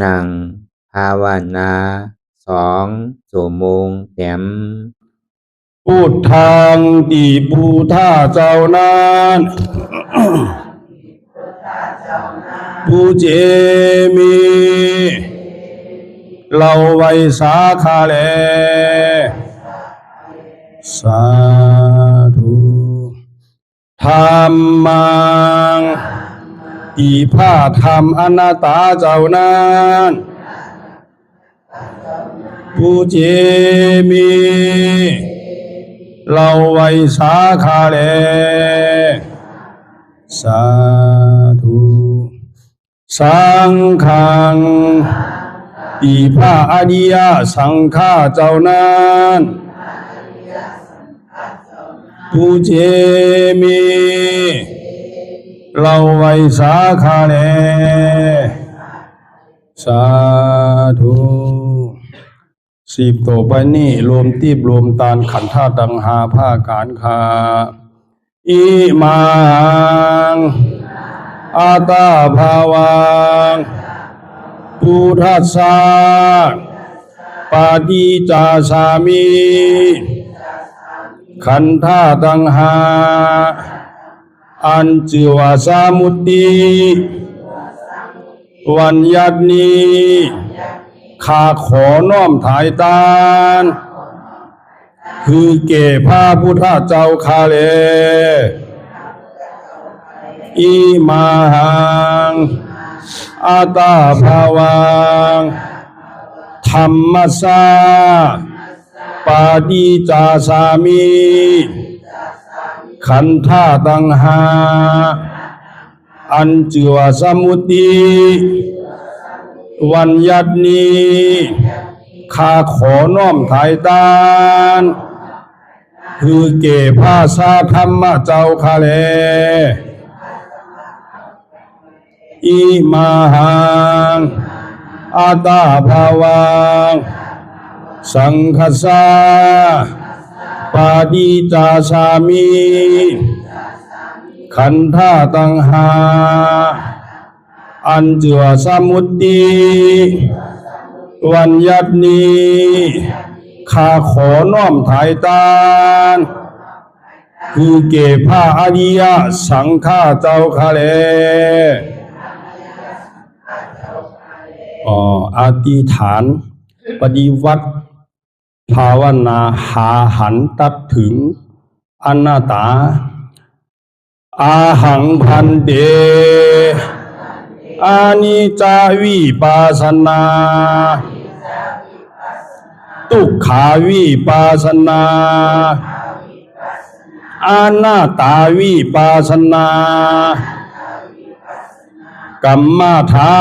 นั่งภาวนา2 ชั่วโมงเต็มพุทธังติพุทธาเจ้านั้นผู้เจมีเราไว้สาขาแลสาธุธรรมังอีพาธรรมอนัตตาเจ้านั้นผู้เจมีเราไว้สาขาแลสาธุสังฆังอีพระอริยสังฆาเจ้านั้นผู้เจมีเราไว้สาขาแลสาธุ10ต่อไปนี้รวมตีบรวมตานขันธ์ธาตุดังหาผ้าการคาอิมังอาตาภาวังพุทธัสสะปาฏิจจสามิขันธาตุดังหาอัญจิวาสามุตติวันยัตนีข้าขอน้อมถ่ายตานคือเก่พระพุทธเจ้าข้าเลอิมังอาตาภาวังธรรมัสสะปาฏิจจสามิขันธาตุดังหาอัญจิวาสมุตติวันยัตนีข้าขอน้อมถ่ายตานคือเก่พระสาธรรมเจ้าข้าแลอิมังอาตาภาวังสังฆัสสะปาฏิจจสามิขันธาตุดังหาอัญจิวาสมุตติวันยัตนีข้าขอน้อมถ่ายตานคือเก่พระอริยสังฆาเจ้าข้าแลอธิษฐานปฏิวัติภาวนาหาหันตัดถึงอนัตตาอาหังพันเตอานิจจาวิปัสสนาทุกขาวิปัสสนาอนัตตาวิปัสสนากัมมฐา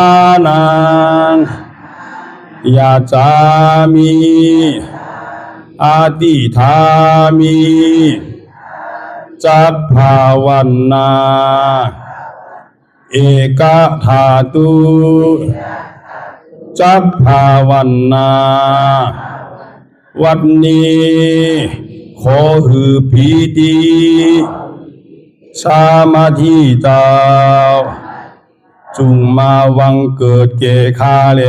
นังยาจามิอาติธามิจักภาวันนาเอกธาตุจักภาวันนาวันนี้ขอหือพีติสามาธิเจ้าจุงมาวังเกิดเกคาเล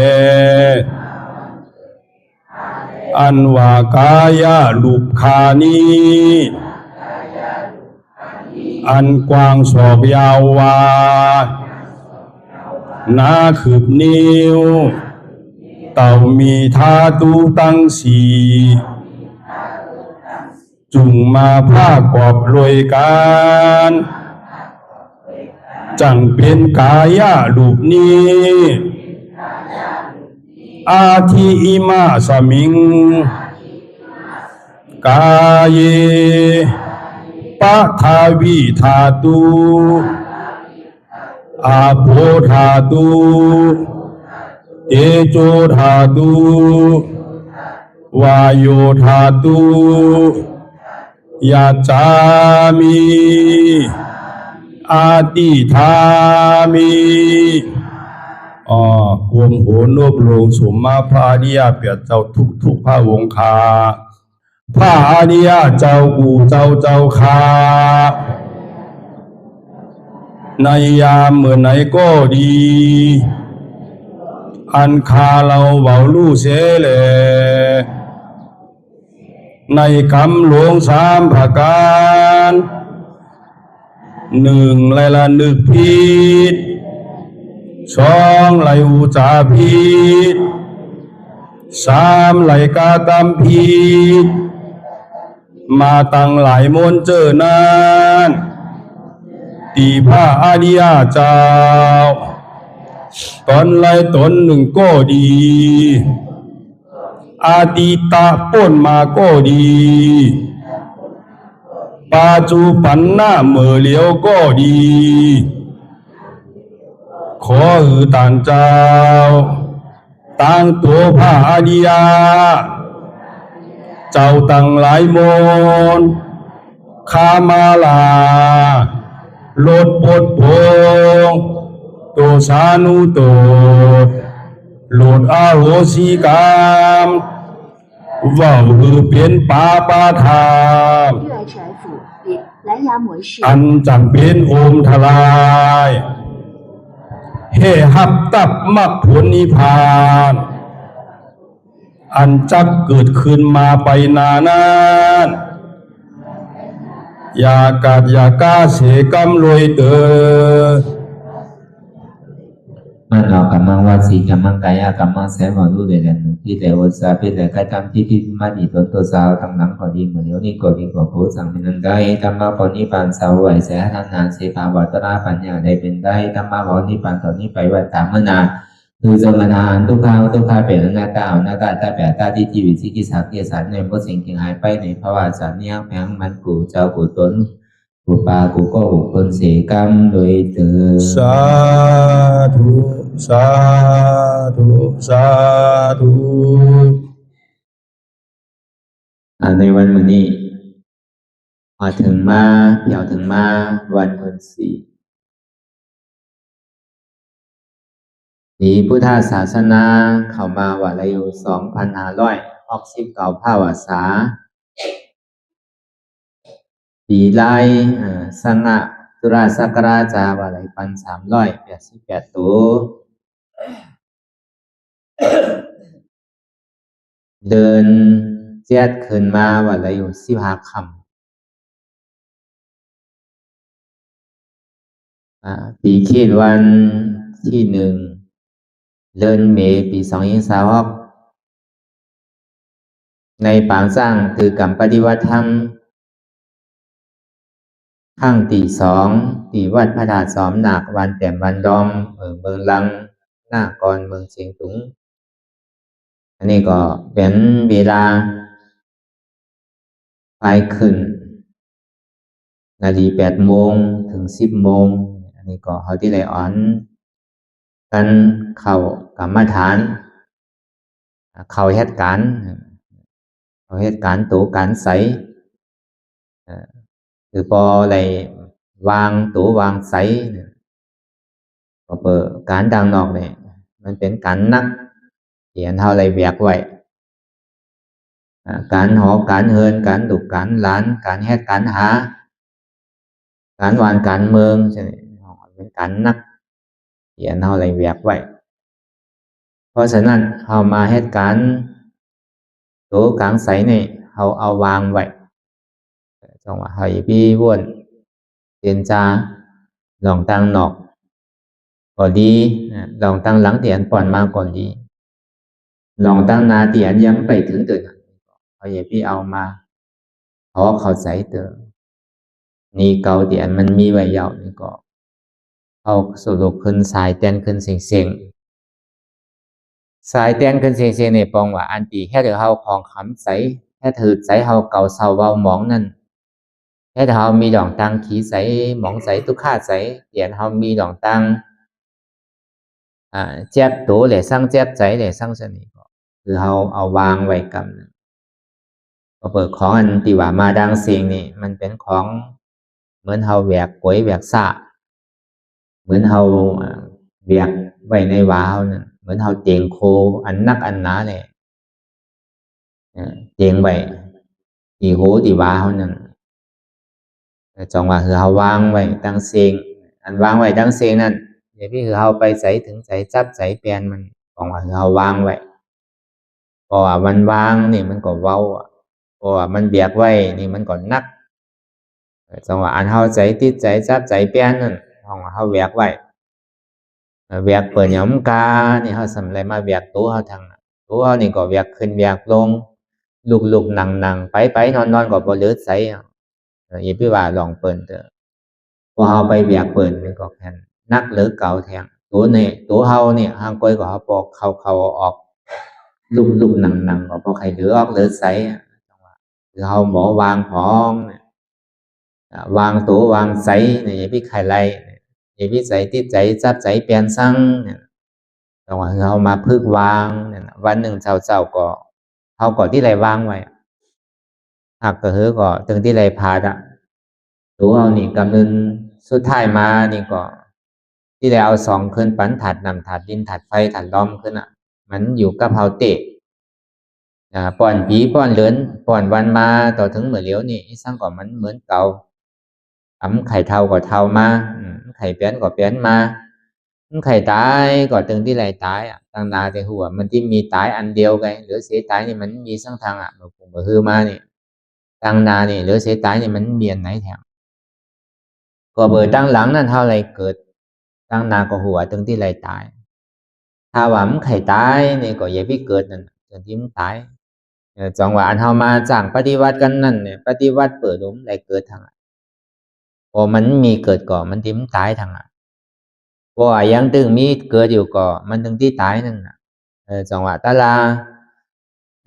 อันว่ากายาลุปคานีอันกว้างศอกยาววานาคืบนิ้วเต่ามีธาตุตั้งสีจุงมาผ้ากอบรวยการจังเป็นกายาลูปนี้อาทิอิมาสมิงกายปะทาวิธาตุอาโภธาตุเตโชธาตุวายโยธาตุยาจามิอาติธามิกวมโหนบลงสมมาพระอริยเปียเจ้าทุกพระวงคาพระอริยเจ้ากูเจ้าคาในยามเมื่อไหนก็ดี อันคาเราเบาลู่เสแลในคำหลวงสามประการหนึ่งไลละนึกผิดสองไลอุจาผิดสามไลกากรรมผิดมาตั้งหลายมนเจอนั้นตีพระอริยเจ้าตนไลตนหนึ่งก็ดีอาติตะป้นมาก็ดีปัจจุบันหน้าเมื่อเลียวก็ดีขอต่างเจ้าตั้งตัวพระอริยเจ้าตั้งหลายมนขามาลาลดปดพงตัวสานุตัวโลดอาโหสิกรรมว่าเปลี่ยนปาปาธาม 热爱财富比蓝牙模式 อันจำเป็นโอมทลายเฮหับตับมักผลนิพพานอันจักเกิดขึ้นมาไปนานานอย่ากาดอย่ากาเสกรรมรวยเตอมันเรากำลังว่าสีกำลังกายกำลังแสงของรูปเด่นที่แต่วัสเป็นแต่การทำที่ที่มาดีตัวสาวตั้งหลังพอดีเหมือนเดี๋ยวนี้ก็ดีกว่าโพสังเป็นนั้นได้ธรรมะปณิปานสาวไหวแสทานานเสภาวัตราปัญญาได้เป็นได้ธรรมะปณิปานตอนนี้ไปวันตามมนาคือสมณานทุกข้าเป็นหน้าตาหน้าตาตาแปดตาที่ชีวิตที่กิจสักกิจสันในพวกสิ่งที่หายไปในภาวะสันเนียงแผงมันกูเจ้ากูตนกูปากูก็บุคคลเสกรรมโดยเถิดสาธุสาธุสาธุ ในวันมื้อนี้พอถึงมาเดี๋ยวถึงมาวันเพ็ญ4พุทธศาสนาเข้ามาว่าอายุ2,569 ภาวษาปีไล่สังฆตุลาศักราชว่า1,388 ตัวเดินเจ็ดขึ้นมาว่าอายุ15 ค่ำปีขีดวันที่1เดือนเมษายนปี2026ในปางสร้างคือกรรมปฏิวัติธรรมข้างที่2ที่วัดพระธาตุสอมหนักวันแต้มวันดอมเมืองลังหน้ากรเมืองเชียงตุงอันนี้ก็เป็นเวลาไปขึ้นนาฬิกา8 โมงถึง10 โมงอันนี้ก็เขาที่ได้อ่อนกันเข้ากรรมฐานเข้าเหตุการณ์ตัวการใสคือพอได้วางตัววางใสก็เปิดการดังนอกเนี่ยมันเป็นการนักเขียนเท่าไรแบกไว้การหอการเฮินการดุการล้านการเหตุการหาการวานการเมืองใช่ไหมเป็นการนักเขียนเท่าไรแบกไว้เพราะฉะนั้นเขามาเหตุการณ์ตัวกลางใสเนี่ยเขาเอาวางไว้จังหวะให้พี่วนเตียนจาลองตั้งนอกก็ดีลองตั้งหลังเตียนป่อนมาก่อนดีลองตั้งนาเตียนยังไปถึงตื่นเขาอย่าพี่เอามาเพราะเขาใส่เตอนี่เกาเตียนมันมีไว้ยาวนี่ก็เอาสรุปขึ้นสายเตียนขึ้นเสียงสายเตียนขึ้นเสียงในปองว่าอันตีแค่เดี๋ยวเขาของคำใสแค่ถือใสเขาเก่าเศร้าเบาหมองนั่นแค่เขามีดอกตังขี้ใสหมองใสทุกข้าใสเตียนเขามีดอกตังเจ็บตัวเลยสร้างเจ็บใจเลยสร้างสนิทคือเขาเอาวางไว้กับก็เปิดของอันที่ว่ามาดังเสียงนี่มันเป็นของเหมือนเขาแหวกก๋วยแหวกสะเหมือนเขาแหวกไว้ในวาเขาเนี่ยเหมือนเขาเจียงโคอันนักอันหนาเลยเจียงไว้ที่โหที่วาเขานั่นจังว่าคือเขาวางไว้ดังเสียงอันวางไว้ดังเสียงนั่นเดี๋ยวพี่คือเขาไปใส่ถึงใส่จับใส่เปลี่ยนมัน ของว่าเฮาวางไว้เพราะว่ามันวางนี่มันก็เว้าเพราะว่ามันเบียกไว้นี่มันก็นักจังว่าอันเฮาใจติดใจจับใจเปลี่ยนนั่นของว่าเฮาแวกไว้แวกเปิดหยมกานี่เฮาสำไรมาแวกตัวเฮาทางตัวเฮานี่ก็แวกขึ้นแวกลงลุกๆนั่งๆไปๆนอนๆก็บ่เหลือไสอย่าไปว่าลองเปิ้นเด้อพอเฮาไปแวกเปิ้นนี่ก็แค่นนักเหลือเก่าแท้งตัวเฮานี่ห่างก้อยก็เฮาปอกเข้าๆออกลุกๆนั่งๆก็บ่ใครเหลือออกเหลือไสจังว่าคือเฮาบ่วางของวางตัววางไสนี่อย่าไปไขไล่อย่าไปใส่ติดใจจับใจเปลี่ยนซังเนี่ยจังว่าคือเฮามาฝึกวางเนี่ยวันหนึ่งเช้าๆก็เฮาก็ที่ไรวางไว้หักก็คือก็ถึงที่ไรพาดตัวเฮานี่กำนึงสุดท้ายมานี่ก็ที่ไรเอาสองขึ้นปันถาดน้ำถาดดินถาดไฟถาดลมขึ้นมันอยู่กับเฮาเตะป้อนผีป้อนเหลือนป้อนวันมาต่อถึงมื้อเหลียวนี่อีสังก็มันเหมือนเก่าไข่เท่าก็เท่ามาไข่เปลี่ยนก็เปลี่ยนมาไข่ตายก็ถึงที่ไรตายตั้งนาแต่หัวมันที่มีตายอันเดียวไงหรือเสียตายนี่มันมีสังทางผมก็คือมานี่ตั้งนานี่หรือเสียตายนี่มันเมียนไหนแถมก็เบอตั้งหลังนั่นเท่าไรเกิดตั้งนาก็หัวถึงที่ไรตายถ้าว่ามันไข่ตายนี่ก็อย่าไปเกิดนั่นจนที่มันตายจังหวะอันเฮามาจ้างปฏิวัติกันนั่นเนี่ยปฏิวัติเปิดหลุมไรเกิดทางพอมันมีเกิดก่อนมันที่มันตายทางเพราะว่ายังตึงมีเกิดอยู่ก่อนมันถึงที่ตายนั่นจังหวะตาลา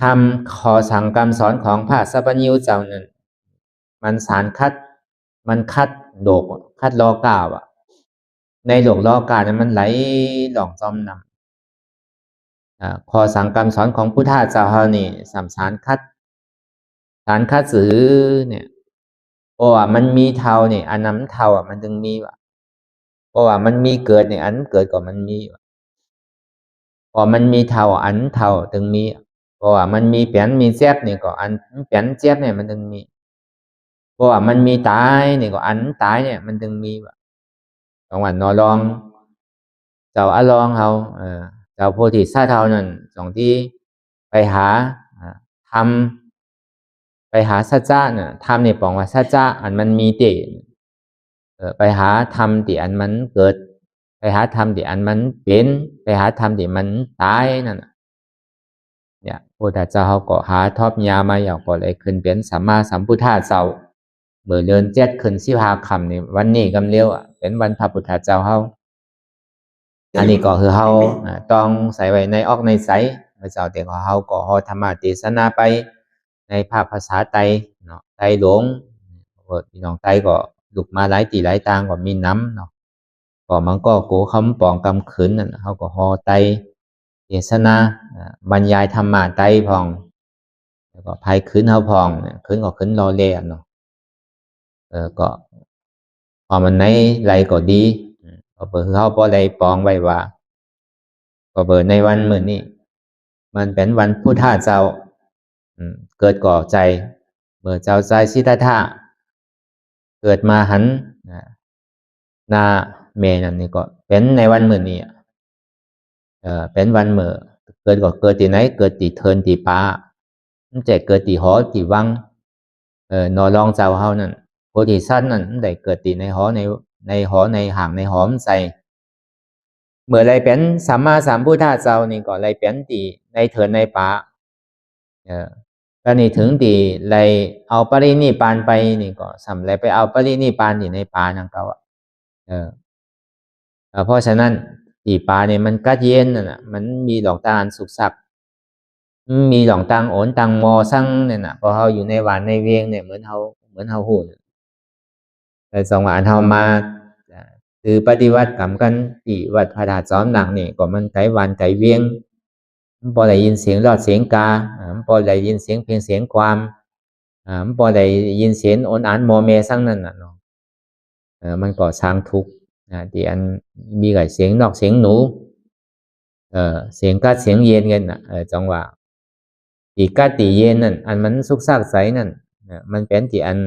ทำขอสั่งคำสอนของพระสัพพัญญูเจ้านั่นมันสารคัดมันคัดโดกคัดล้อกาวในโลกล้อกาเนี่ยมันไหลหลองจอมนำขอสั่งคำสอนของพุทธะเจ้าเฮานี่สารคัดสือเนี่ยเพราะว่ามันมีเท่าเนี่ยอันนั้นเท่ามันถึงมีเพราะว่ามันมีเกิดเนี่ยอันเกิดก่อนมันมีพอมันมีเท่าอันเท่าถึงมีเพราะว่ามันมีเปลี่ยนมีเจ็บเนี่ยก็อันเปลี่ยนเจ็บเนี่ยมันถึงมีเพราะว่ามันมีตายเนี่ยก็อันตายเนี่ยมันถึงมีจังหวัดนอรองเจ้าอาลองเฮาเจ้าโพธิสัตว์เฮานั่นสองที่ไปหาทำไปหาสัจจะเนี่ยทำเนี่ยบอกว่าสัจจะอันมันมีเตไปหาธรรมที่อันมันเกิดไปหาธรรมที่อันมันเป็นไปหาธรรมที่มันตายนั่นเนี่ยพระพุทธเจ้าเขาก็หาทอบยามาอย่างก็เลยขึ้นเป็นสัมมาสัมพุทธะเจ้าเมื่อเดือน7ขึ้น15ค่ำนี่วันนี้กำเลี้ยวเป็นวันพระพุทธเจ้าเขาอันนี้ก็คือเขาต้องใส่ไว้ในออกในใสพระเจ้าเตียงของเขาก็ฮอธรรมเทศนาไปในภาษาไตเนาะไตหลวงพี่น้องไตก็ลุกมาหลายตีหลายต่างก็มีน้ำเนาะก็มันก็โกคำปองกำขืนนั่นเขาก็ฮอไตเทศนาบรรยายธรรมะไตพองแล้วก็ภัยขืนเฮาพองขืนก็ขืนรอเล่เนาะก็พอมันในไรก็ดีก็เปิดเขาพอไรปองไว้ว่าก็เปิดในวันมื้อนี้มันเป็นวันพุทธะเจ้าเกิดก่อใจเมื่อเจ้าใจสิทธัตถะเกิดมาหันนาเมนั่นนี่ก็เป็นในวันมื้อนี้เป็นวันมื้อเกิดก็เกิดที่ไหนเกิดที่เทินที่ป่ามันจะเกิดที่หอที่วังนอรองเจ้าเฮานั่นโพธิสัตว์นั่นได้เกิดที่ในหอในหอในห่างในหอมใส่เมื่อไรเป็นสัมมาสัมพุทธะเจ้านี่ก็ไรเป็นที่ในเถินในป่าแล้วนี่ถึงที่ไรเอาปรินิพพานไปนี่ก็สำไรไปเอาปรินิพพานที่ในป่านั่นก็เพราะฉะนั้นที่ป่าเนี่ยมันกัดเย็นน่ะมันมีดอกตาลสุกสักมีดอกตังโอนตังมอสั่งเนี่ยนะพอเฮาอยู่ในหวานในเวียงเนี่ยเหมือนเฮาหูแต่สองหวานเฮามาคือปฏิวัติกรรมกันที่วัดพระธาตุจอมหนักนี่ก็มันไกลหวานไกลเวียงมันพอได้ยินเสียงรอดเสียงกามันพอได้ยินเสียงเพลงเสียงความมันพอได้ยินเสียงโอนอ่านโมเมสั่งนั่นน่ะเนาะมันก็สร้างทุกข์ที่อันมีกับเสียงนอกเสียงหนูเสียงกัดเสียงเย็นกันจังหวะตีกัดตีเย็นนั่นอันมันสุกซากใสนั่นมันเป็นที่อัน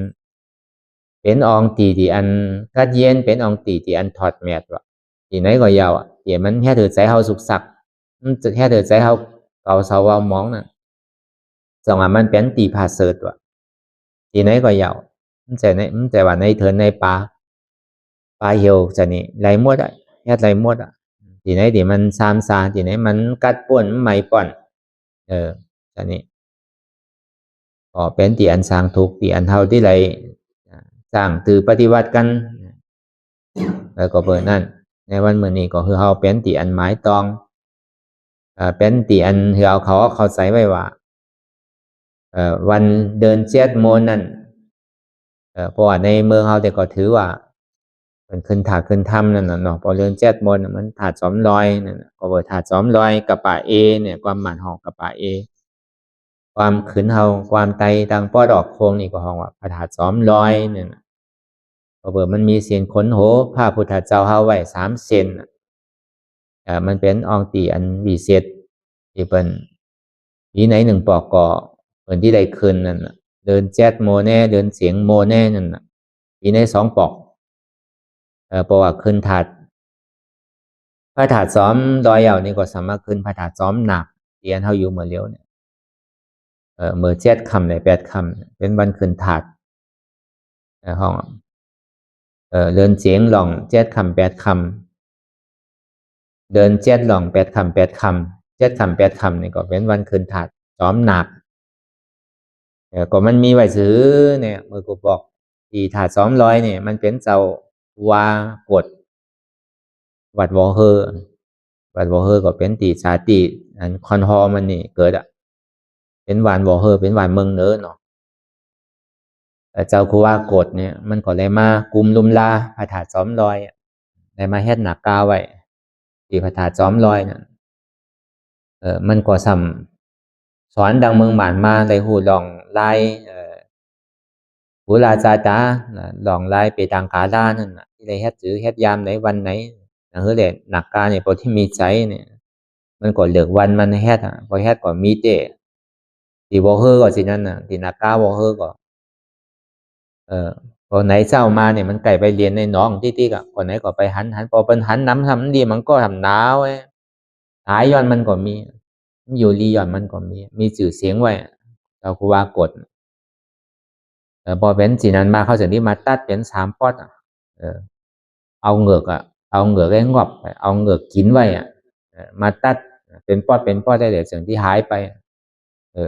เป็นอองตีที่อันกัดเย็นเป็นอองตีที่อันถอดแมทวะที่ไหนก็ยาวที่มันแค่ถือใจเฮาสุกซัก มันจะแค่เดือดใจเขาเก่าเสาเอามองน่ะสองมันเป็นตีผาเสดว่ะตีไหนก็ยาวมันจะว่าในเถินในปลาเหี่ยวจะนี่ไหลมดอ่ะแค่ไหลมดอ่ะตีไหนตีมันซามซาตีไหนมันกัดป่วนไม่ป่อนจะนี่ก็เป็นตีอันสร้างทุกตีอันเท่าที่ไหลสร้างตือปฏิวัติกันแล้วก็เปิดนั่นในวันเมื่อนี้ก็คือเขาเป็นตีอันหมายตองเป็นตีอันคือเอาเขาใส่ไว้ว่าวันเดินเจ็ดโมงนั่นเพราะว่าในเมืองเขาแต่ก็ถือว่าเป็นขึ้นถาดขึ้นถ้ำนั่นน่ะเนาะพอเดินเจ็ดโมงมันถาด200นั่นก็เปิดถาด200กับป่าเอเนี่ยความหมานหอกกับป่าเอความขืนเฮาความไตตังป้อดอกโคงนี่ก็ห้องว่าพระถาด200เนี่ยก็เปิดมันมีเสียนขนโหพระพุทธเจ้าเฮาไว้3 เซนมันเป็นอองตีอันวิเศษที่เป็นปีไหน1 ปอกก่อเปิดที่ใดคืนนั่นเดินแจ๊ดโมแน่เดินเสียงโมแน่นั่นปีไหน2 ปอกเพราะว่าขึ้นถาดพระถาด200เอานี่ก็สามารถขึ้นพระถาดหนักเตียนเฮาอยู่เมื่อเลี้ยวเนี่ยเมื่อ7 ค่ำใน8 ค่ำเป็นวันขึ้นถาดห้องเดินเสียงหล่อง7 ค่ำ8 ค่ำเดิน7 หล่อง8 ค่ำ8 ค่ำ7 ค่ำ8 ค่ำนี่ก็เป็นวันขึ้นถาดหนักก็มันมีไว้ซื้อเนี่ยเมื่อกูบอกที่ถาด200เนี่ยมันเป็นเจ้าวากดวัดวอเฮอร์ก็เป็นตีชาติอันคอนฮอมันนี่เกิดเป็นวานวอเฮอร์เป็นวานเมืองเนื้อเนาะแต่เจ้าคูว่ากดเนี่ยมันก็เลยมากุมลุมลาพระธาตุ200ได้มาเฮ็ดหนักกาไว้ที่พระธาตุ200นั่นมันก็ซ้ำสอนดังเมืองบ้านมาได้ฮู้ลองลายหูลาจาตาลองลายไปทางกาลานั่นน่ะที่ได้เฮ็ดถือเฮ็ดยามไหนวันไหนเฮือแหละหนักกาเนี่ยพอที่มีใจเนี่ยมันก็เลือกวันมันเฮ็ดพอเฮ็ดก็มีแต่ที่บ่เฮอก็สินั่นน่ะที่หนักกาบ่เฮอก็พอไหนเช้ามาเนี่ยมันใกล้ไปเรียนในหนองติ๊กๆคนไหนก็ไปหันพอเปิ้นหันน้ำทำดีมันก็ทำหนาวหายย้อนมันก็มีอยู่ลีย้อนมันก็มีชื่อเสียงไว้เราครูว่ากดพอเป็นสีนั้นมาเขาจะนี่มาตัดเป็น3 ปอดเอาเหงือกไอ้งอบเอาเหงือกกินไว้มาตัดเป็นปอดได้เดี๋ยวสิ่งที่หายไป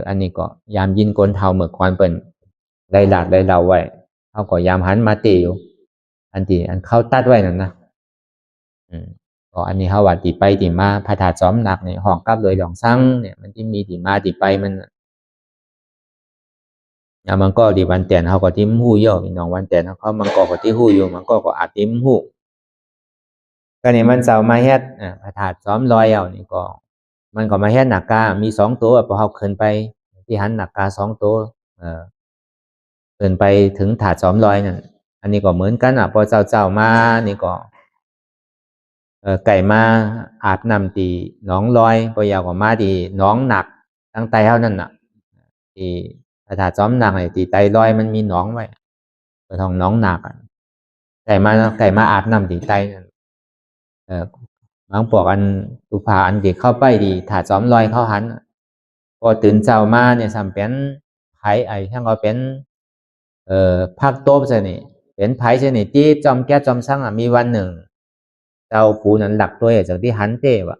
อันนี้ก็ยามยินกลเทาเมื่อควานเปิ้นได้หลาดได้เล่าไว้เขาก็ยามหันมาตีอยู่อันที่อันเข้าตัดไว้นั่นนะก็อันนี้เขาว่าตีไปตีมาพระธาตุหนักเนี่ยห้องกับเลยดองซังเนี่ยมันที่มีตีมาตีไปมันมันก็ดีวันแต่นเขาก็ทิ้มหูเยอะพี่น้องวันแต่นเขามันก็ที่หูอยู่มันก็อาจทิ้มหูก็นี่มันเสามาเฮ็ดพระธาตุ200เอานี่ก็มันก็มาเฮ็ดหนักกามี2 ตัวพอเขาขึ้นไปที่หันหนักกา2 ตัวขึ้นไปถึงถาด200นั่นอันนี้ก็เหมือนกันพอเจ้ามานี่ก็ไก่มาอาบน้ำตีหนองลอยพอยาวกว่ามาตีหนองหนักตั้งไตเท่านั้นน่ะที่พระธาตุหนักตีไตลอยมันมีหนองไว้ท้องหนองหนักไก่มาอาบน้ำตีไตนั่นบางพวกอันตุภาอันที่เข้าไปดีถาด200เข้าหันพอตื่นเช้ามาเนี่ยสำเป็นไผทั้งก็เป็นภาคโต๊ะซะนี่เป็นไผซะนี่ที่จอมแก้จอมซังมีวันหนึ่งเจ้าปูนั้นหลักตัวจากที่หันเต้ว่ะ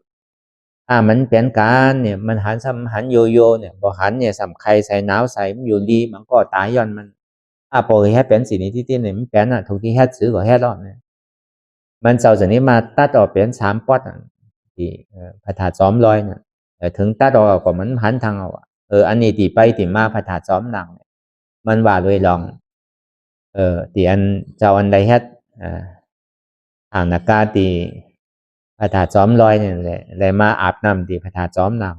มันเป็นการเนี่ยมันหันโยโย่เนี่ยบ่หันเนี่ยสำใครใส่หนาวใส่มันอยู่ดีมันก็ตายย้อนมันพอเฮ็ดเป็นสิ่งนี้ที่เนี่ยมันเป็นทุกที่เฮ็ดซื้อก็เฮ็ดรอดเนี่ยมันเจ้าจากนี้มาตัดออกเป็น3 ปอดที่พระธาตุ200เนี่ยถึงตัดออกก็มันหันทางเอาอันนี้ที่ไปที่มาพระธาตุ2หนังมันว่าเลยลองที่อันเจ้าอันใดเฮ็ดทางนักกาตีพระธาตุ200เนี่ยแหละเลยมาอาบน้ำที่พระธาตุ2หนัก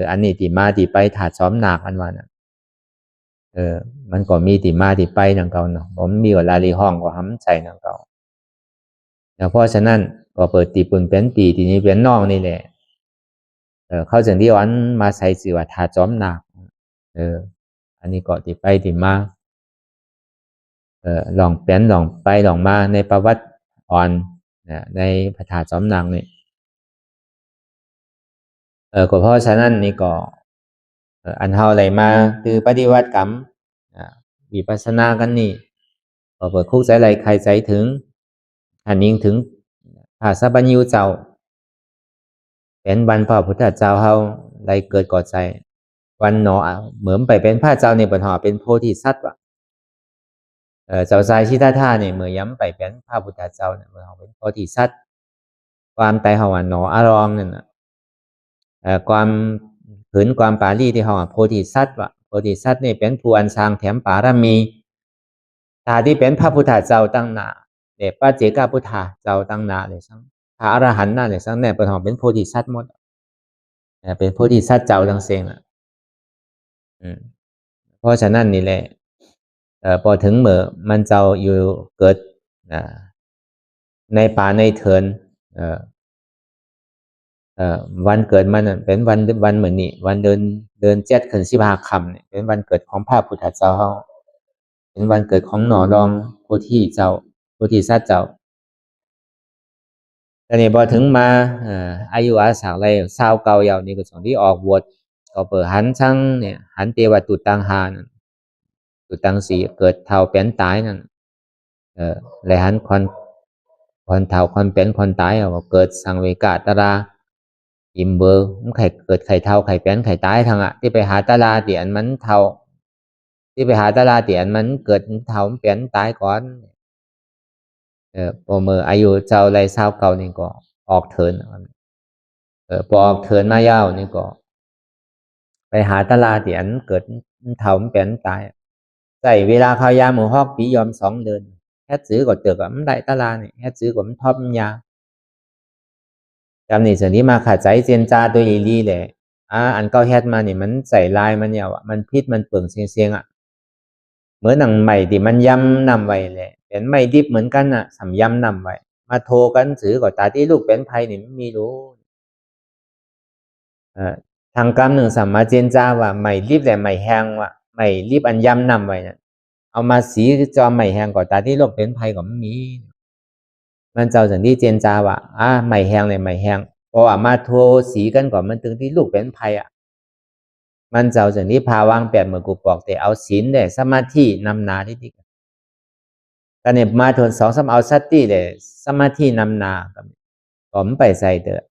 อันนี้ที่มาที่ไปถาด2หนักอันว่าน่ะมันก็มีที่มาที่ไปนังเก่าเนาะผมมีว่าลาลีห้องก็หำใส่นังเก่าเพราะฉะนั้นก็เปิดตีปุ่นเป็นตีที่นี้เป็นน้องนี่แหละเข้าถึงที่วันมาใส่สิว่าถาด2หนักอันนี้ก็ที่ไปที่มาลองเป็นลองไปลองมาในประวัติอ่อนในพระธาตุ2หนักนี่ ก็เพราะฉะนั้นนี่ก็อันเฮาไหลมาคือปฏิวัติกรรมวิปัสสนากันนี่ก็เปิดคุกใจไหลใครใจถึงอันนิ่งถึงพระสัพพัญญูเจ้าเป็นวันพระพุทธเจ้าเฮาได้เกิดก่อใจวันหนอเหมือนไปเป็นพระเจ้าในปัญหาเป็นโพธิสัตว์ว่ะเจ้าชายสิทธัตถะเนี่ยเมื่อย้ำไปเป็นพระพุทธเจ้าเนี่ยเมื่อเขาเป็นโพธิสัตว์ความตายเขาว่าหนออารองนั่นน่ะความขืนความปาลีที่เขาว่าโพธิสัตว์ว่ะโพธิสัตว์นี่เป็นผู้อันสร้างแถมปารมีตาที่เป็นพระพุทธเจ้าตั้งหน้าเด็กพระเจกพุทธาเจ้าตั้งหน้าเลยซังพระอรหันต์น่ะเลยซังเนี่ยเป็นของเป็นโพธิสัตว์หมดเป็นโพธิสัตว์เจ้าทั้งเสียงอ่ะเพราะฉะนั้นนี่แหละพอถึงเมื่อมันเจ้าอยู่เกิดในป่าในเถินวันเกิดมันเป็นวันเหมือนนี่วันเดิน7 ขึ้น 15 ค่ำเนี่ยเป็นวันเกิดของพระพุทธเจ้าเป็นวันเกิดของหนอรองโพธิเจ้าโพธิสัตว์เจ้าแต่นี่พอถึงมาอายุอาสาอะไรชาวเก่าเยาวนี่ก็ส่งที่ออกบวชก็เปิดหันช่างเนี่ยหันเทวตุตังหาตุตังสีเกิดเท่าเป็นตายนั่นและหันคนเท่าคนเป็นคนตายก็เกิดสังเวกาตราอิ่มเบอร์มันเกิดไข่เท่าไข่เป็นไข่ตายทางที่ไปหาตลาเตียนมันเท่าที่ไปหาตลาเตียนมันเกิดเท่าเป็นตายก่อนพอเมื่ออายุเจ้าไรเศร้าเก่านี่ก็ออกเถินพอออกเถินมายาวนี่ก็ไปหาตลาเตียนเกิดเท่าเป็นตายใส่เวลาเขายาหมูฮอกปียอม2 เดือนแค่ซื้อก็เตือกมันได้ตลาเนี่ยแค่ซื้อก็มันทอมยาจำนี่ส่วนนี้มาขาดใจเจนจาตัวอีลีเลยอันเก้าแฮดมานี่มันใส่ลายมันเนี่ยมันพิษมันเปลืองเสียงเหมือนหนังใหม่ที่มันย้ำนำไว้เลยเป็นไม่ดิบเหมือนกันสำย้ำนำไว้มาโทรกันซื้อก็ตาที่ลูกเป็นภัยนี่ไม่มีรู้ทางกรรมหนึ่งสัมมาเจนจาว่าไม่รีบแต่ไม่แห้งว่าไม่รีบอันย้ำนำไว้เนี่ยเอามาสีจอไม่แห้งก็ตาที่ลูกเป็นภัยก็ไม่มีมันเจ้าสันที่เจนจาว่าไม่แห้งเลยไม่แห้งเพราะว่ามาโทรสีกันก่อนมันถึงที่ลูกเป็นภัยมันเจ้าสันที่พาวางแปดเมื่อกูบอกแต่เอาศีลเนี่ยสมาธินำนาที่ดีตอนนี้มาทน2-3เอาสติเลยสมาธินำนาผมไปใส่เด้อ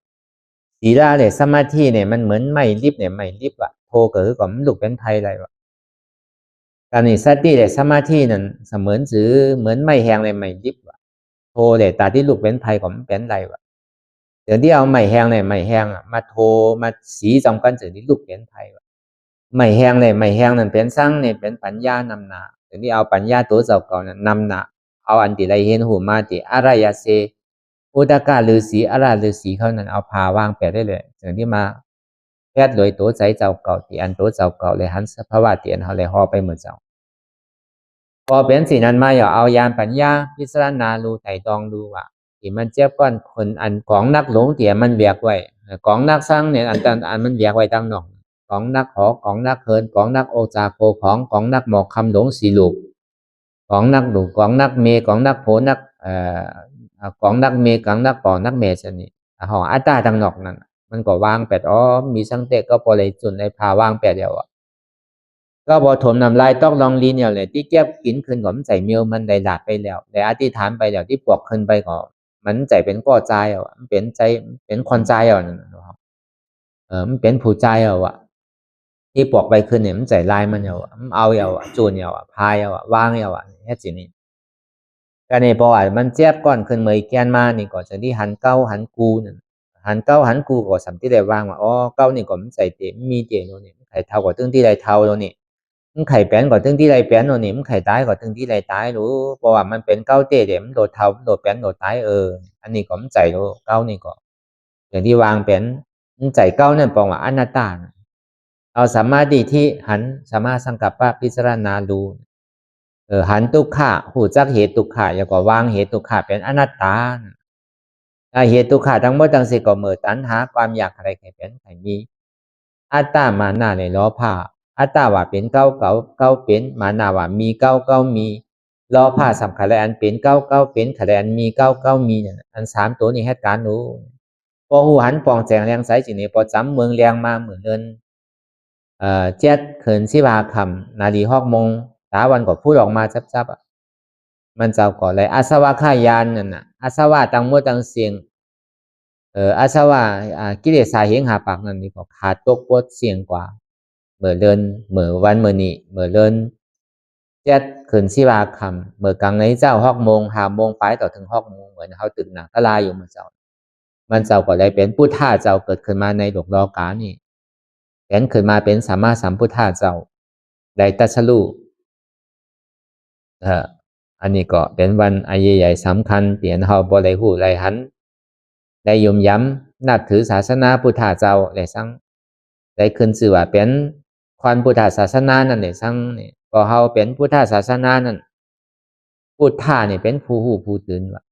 ศีลาเลยสมาธิเนี่ยมันเหมือนไม่รีบเนี่ยไม่รีบโทเกิดก็มันลูกเป็นภัยอะไรตอนนี้สติเลยสมาธินั่นเสมือนซื้อเหมือนไม่แห้งเลยไม่รีบโทเลยตาที่ลูกเป็นภัยก็มันเป็นไรเดี๋ยวที่เอาไม่แห้งเลยไม่แห้งมาโทมาสีจำกันเสร็จที่ลูกเป็นภัยไม่แห้งเลยไม่แห้งนั่นเป็นสร้างเนี่ยเป็นปัญญานำนาเดี๋ยวนี้เอาปัญญาตัวเจ้าก่อนนำนาเอาอันที่ไรเห็นหูมาที่อารายาเซอุตกาฤาษีอาราฤาษีเขานั้นเอาพาวางแปดได้เลยถึงที่มาแพทย์โดยตัวใจเจ้าเก่าที่อันตัวเจ้าเก่าเลยหันสภาวะเตียนเขาเลยห่อไปเหมือนเจ้าพอเป็นสิ่งนั้นมาอย่าเอายานปัญญาพิจารณาดูไถ่ตองดูว่าที่มันเจ็บก้อนคนอันของนักหลงเตี่ยมันเบียกไว้ของนักสร้างเนี่ยอันมันเบียกไว้ตั้งนอกของนักหอของนักเฮินของนักโอจาโกของนักหมอกคำหลงสีลูกของนักดุของนักเมของนักโผนักของนักเมของนักปอนักเมชนี่หออัตตาทางนอกนั่นมันก็วางแปดมีสังเตก็พอเลยจุนในพาวางแปดเดียวก็บอถมนำลายต้องลองลีเนี่ยเลยที่เก็บกินขึ้นก็มันใจเมียวมันได้หลาดไปแล้วได้อธิษฐานไปแล้วที่ปวกขึ้นไปก็มันใจเป็นก้อใจมันเป็นใจเป็นคนใจนะครับมันเป็นผู้ใจที่ปวกไปขึ้นเนี่ยมันใจลายมันมันเอาจูนพายวางแค่สินี้ก็ในประวัติมันเจ็บก่อนขึ้นเมย์แกนมานี่ก็จะที่หันเก้าหันกูนั่นหันเก้าหันกูก็สัมที่ได้วางว่าเก้านี่ก็มันใจเต็มมีเจโน่นี่ไข่เท่ากับตึ้งที่ไรเท่าโน่นี่มันไข่แป้นกับตึ้งที่ไรแป้นโน่นี่มันไข่ตายกับตึ้งที่ไรตายรู้เพราะว่ามันเป็นเก้าเตะเดี๋ยวมันโดดเท่าโดดแป้นโดดตายอันนี้ก็มันใจรู้เก้านี่ก็อย่างที่วางแป้นมันใจเก้านั่นปองว่าอนัตตาเอาสามารถดีที่หันสามารถสังกัปปะพิจารณาดูหันทุกขะหูจักเหตุทุกขะอย่าก็วางเหตุทุกขะเป็นอนัตตาเหตุทุกขะทั้งหมดทั้งสิ้นก็เมื่อตัณหาความอยากอะไรใครเป็นใครมีอัตตามานาในล้อผ้าอัตตาว่าเป็นเก้าเป็นมานาว่ามีเก้ามีล้อผ้าสำคัญและอันเป็นเก้าเป็นขณะอันมีเก้ามีอัน3ตัวนี้ให้การรู้ พอหูหันปองแจงแรงใสจีนี่พอจำเมืองแรงมาเหมือนเดินเจ็ดเขินสิบาคำนาดีฮอกมงตาวันก็พูดออกมาจับๆมันเจ้าก่อเลยอาสวะขายานนั่นน่ะอาสวะตังมัวตังเสียงอาสวะกิเลสาเหงหาปากนั่นนี่ก็ขาดตกปวดเสียงกว่าเมื่อเดินเมื่อวันเมื่อนี้เมื่อเดินเจ็ดเขินสิบาคำเมื่อกลางในเจ้าฮอกมง5 โมงไปต่อถึงฮอกมงเหมือนเขาตึกหนักตะลายอยู่มันเจ้าก็เลยเป็นพุทธะเจ้าเกิดขึ้นมาในโลกโลกานี่เป็นขึ้นมาเป็นสัมมาสัมพุทธะเจ้าได้ตรัสรู้อันนี้ก็เป็นวันอันใหญ่สำคัญเตียนเฮาบ่ได้ฮู้ได้หันได้ยมย้ำนับถือศาสนาพุทธเจ้าได้สั่งได้ขึ้นชื่อว่าเป็นควันพุทธศาสนานั่นได้สั่งนี่ก็เฮาเป็นพุทธศาสนานั่นพุทธะนี่เป็นผู้ฮู้ผู้ตื่นว่า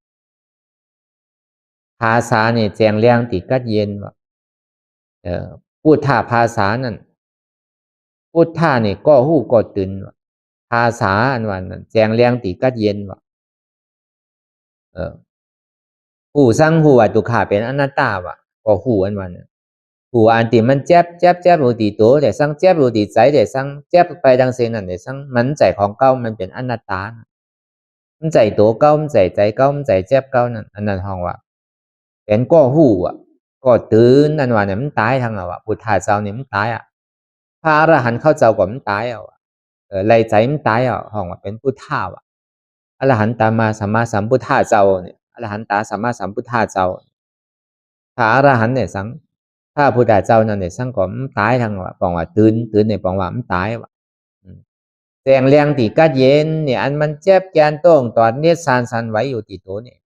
ภาษานี่แจ้งแรงติกัดเย็นว่าพุทธภาษานั่นพุทธะนี่ก็ฮู้ก็ตื่นว่าภาษาอันว่านั้นแจ้งแรงติกัดเย็นว่าผู้สั่งผู้ว่าทุกขาเป็นอนัตตาว่ะก็ฮู้อันว่านั้นผู้อันที่มันเจ็บอยู่ที่ตัวแต่สั่งเจ็บอยู่ที่ใจแต่สั่งเจ็บไปดังเช่นนั้นแต่สั่งมันใจของเก่ามันเป็นอนัตตามันใจตัวเก่ามันใจเก่ามันใจเจ็บเก่านั่นอันนั้นห้องว่าเป็นก็ฮู้อ่ะก็ตื่นอันว่าเนี่ยมันตายทางอ่ะพุทธะเจ้านี่มันตายอ่ะพระอรหันต์เข้าเจ้าก็มันตายอ่ะไล่ใจมันตายอ่ะห้องว่าเป็นพุทธะว่ะอรหันตามาสัมมาสัมพุทธะเจ้าเนี่ยอรหันตาสัมมาสัมพุทธะเจ้าพระอรหันต์เนี่ยสังพระพุทธเจ้านั่นเนี่ยสังก็มันตายทางว่าปองว่าตื่นเนี่ยปองว่ามันตายว่ะแสงแรงตีกัดเย็นเนี่ยอันมันเจ็บแกนต้องตอดเนี่ยสันไว้อยู่ที่ตัวเนี่ย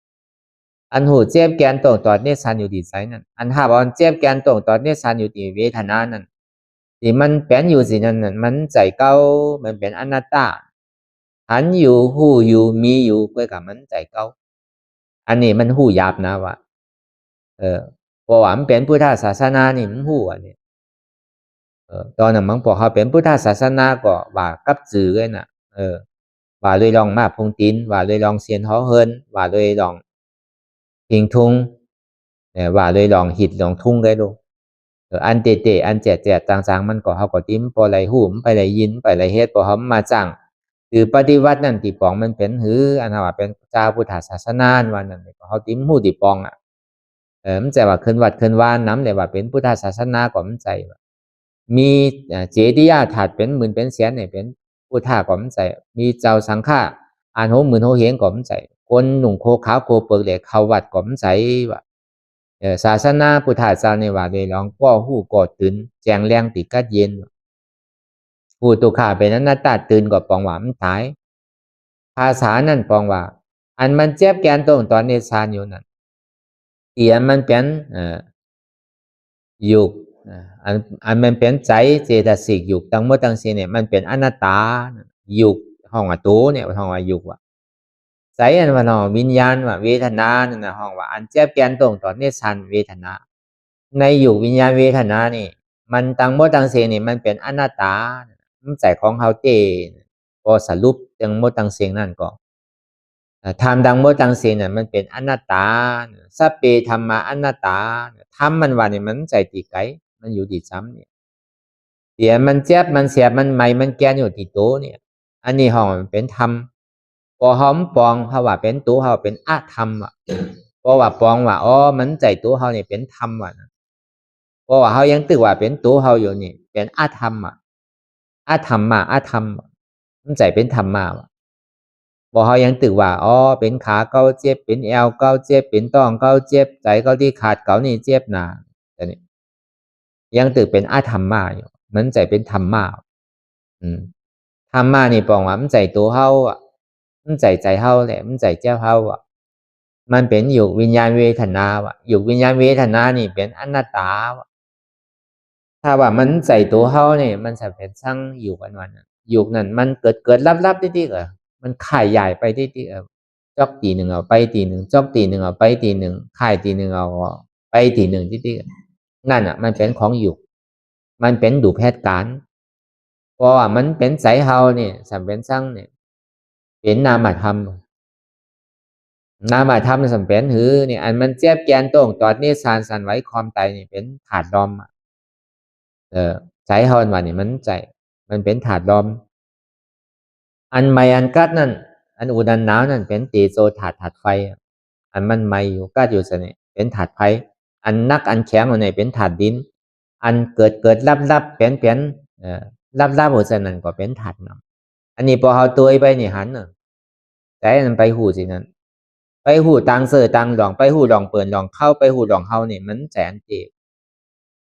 อันหูเจ็บแกนต้องตอดเนี่ยสันอยู่ที่ใจนั่นอันหาบอันเจ็บแกนต้องตอดเนี่ยสันอยู่ที่เวทนานั่นที่มันเป็นอยู่สินั่นมันใจเก่ามันเป็นอนัตตาหันอยู่หูอยู่มีอยู่เพื่อกับมันใจเก่าอันนี้มันหูหยาบนะว่าเพราะว่ามันเป็นพุทธศาสนานี่มันหูอันนี้ตอนนั้นมันพอเขาเป็นพุทธศาสนาก็ว่ากับจือเลยน่ะว่าเลยลองมาพงตินว่าเลยลองเซียนหอเฮินว่าเลยลองพิงทุงว่าเลยลองหิดลองทุ่งได้ดูอันเตะอันแจกต่างๆมันก็เขาก็ติ้มพอไหลหูมไปไหลยินไปไหลเฮ็ดพอเขามาจังหรือปฏิวัตินั่นตีปองมันเป็นหืออันว่าเป็นเจ้าพุทธศาสนาวันนั้นก็เขาติ้มหูตีปองอ่ะมันใจว่าขึ้นวัดขึ้นวานน้ำเลยว่าเป็นพุทธศาสนาก็มันใจว่ามีเจดีย์ถาดเป็นหมื่นเป็นแสนเนี่ยเป็นพุทธะก็มันใจมีเจ้าสังฆาอ่านโหหมื่นโหเฮงก็มันใจคนหนุ่งโคขาวโคเปิกเหล็กเขาวัดก็มันใจว่าศาสนาพุทธศาสนาว่าเลยลองก็หู้กอดตื่นแจงแรงติกัดเย็นผู้ตุขาเป็นอนัตตาตื่นก็ปองว่ามันตายภาษานั่นปองว่าอันมันเจ็บแกนตรงตอนเนสานอยู่นั่นเตียมันเป็นยุกอันมันเป็นใจเจตสิกยุกตั้งหมดตั้งสิ้นเนี่ยมันเป็นอนัตตายุกห้องว่าตัวเนี่ยห้องว่ายุกว่าใจอันว่าน้อวิญญาณว่าเวทนานั่นนะห้องว่าอันเจ็บแกนตรงตอนเนสานเวทนาในยุควิญญาณเวทนานี่มันตั้งหมดตั้งสิ้นนี่มันเป็นอนัตตามันใจของเฮาเตพอสรุปตั้งหมดตั้งสิ้นนั่นก็ธรรมดังหมดตั้งสิ้นน่ะมันเป็นอนัตตาสัพเพธัมมาอนัตตาธรรมมันว่านี่มันใจตีไกมันอยู่ที่ซ้ำเนี่ยเดี๋ยวมันเจ็บมันเสียบมันใหม่มันแก่อยู่ที่โตเนี่ยอันนี้ห้องมันเป็นธรรมพอหอมปองเขาว่าเป็นตัวเขาเป็นอธรรมอ่ะเพราะว่าปองว่าอ๋อมันใจตัวเขาเนี่ยเป็นธรรมว่ะเพราะว่าเขายังตึกว่าเป็นตัวเขาอยู่นี่เป็นอธรรมอ่ะอธรรมมันใจเป็นธรรมะว่ะพอเขายังตึกว่าอ๋อเป็นขาเก้าเจ็บเป็นแอวเก้าเจ็บเป็นต้องเก้าเจ็บใจเก้าที่ขาดเก้านี่เจ็บหนาแต่นี่ยังตึกเป็นอธรรมะอยู่มันใจเป็นธรรมะธรรมะนี่ปองว่ามันใจตัวเขาอ่ะมันใจเขาแหละมันใจเจ้าเขาอ่ะมันเป็นอยู่วิญญาณเวทนาว่ะอยู่วิญญาณเวทนานี่เป็นอนัตตาว่ะถ้าว่ามันใจตัวเขาเนี่ยมันจะเป็นช่างอยู่วันอยู่นั่นมันเกิดลับติ๊กๆมันข่ายใหญ่ไปติ๊กๆจอกตีหนึ่งเอาไปตีหนึ่งจอกตีหนึ่งเอาไปตีหนึ่งข่ายตีหนึ่งเอาไปตีหนึ่งติ๊กๆนั่นอ่ะมันเป็นของอยู่มันเป็นดูแพทย์การเพราะว่ามันเป็นใจเฮาเนี่ยสัมเป็นช่างเนี่ยเป็นนามธรรม นามธรรมสัมเป็นหือนี่อันมันเจ็บแกนตรงตอดนี้สานสันไว้ความตายนี่เป็นถาดดอมใจเฮาว่านี่มันใจมันเป็นถาดดอมอันไม่อันกัดนั่นอันอุดันหนาวนั่นเป็นตีโซถาดไฟอันมันไม่อยู่กัดอยู่สนี่เป็นถาดไฟอันนักอันแข็งอันไหนเป็นถาดดินอันเกิดรับเป็นรับหัวใจนั่นก็เป็นถาดน้ำอันนี้พอเฮาตัวไปนี่หันน่ะใจมันไปหูสินั่นไปหูตังเสือตังหลองไปหูหลองเปิดหลองเข้าไปหูหลองเฮานี่มันแสนเจ็บ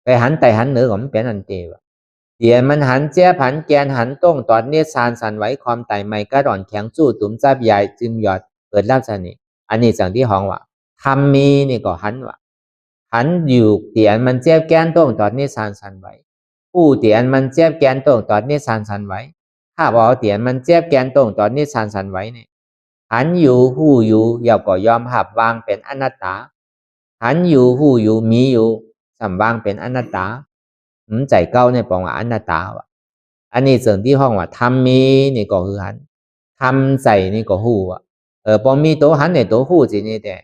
ไปหันไตหันเหนือก็มันเป็นอันเจ็บเดี๋ยวมันหันเจี๊ยบหันแกนหันต้งตอดเนสานสันไว้ความไตไม่กระดอนแข็งสู้ตุ้มจับใหญ่จึมหยอดเปิดรับสนิอันนี้สั่งที่ห้องว่าทำมีนี่ก็หันว่าหันอยู่เตียนมันเจี๊ยบแกนต้งตอดเนสานสันไว้ผู้เตียนมันเจี๊ยบแกนต้งตอดเนสานสันไว้ถ้าบอกเตียนมันเจี๊ยบแกนต้งตอดเนสานสันไว้เนี่ยหันอยู่ผู้อยู่อย่าก็ยอมหับวางเป็นอนัตตาหันอยู่ผู้อยู่มีอยู่สัมวางเป็นอนัตตาใจเก้าเนี่ยบอกว่าอนัตตาว่ะอันนี้ส่วนที่ห้องว่าทำมีนี่ก็คือหันทำใส่นี่ก็หูอ่ะพอมีตัวหันในตัวหูสินี่แต่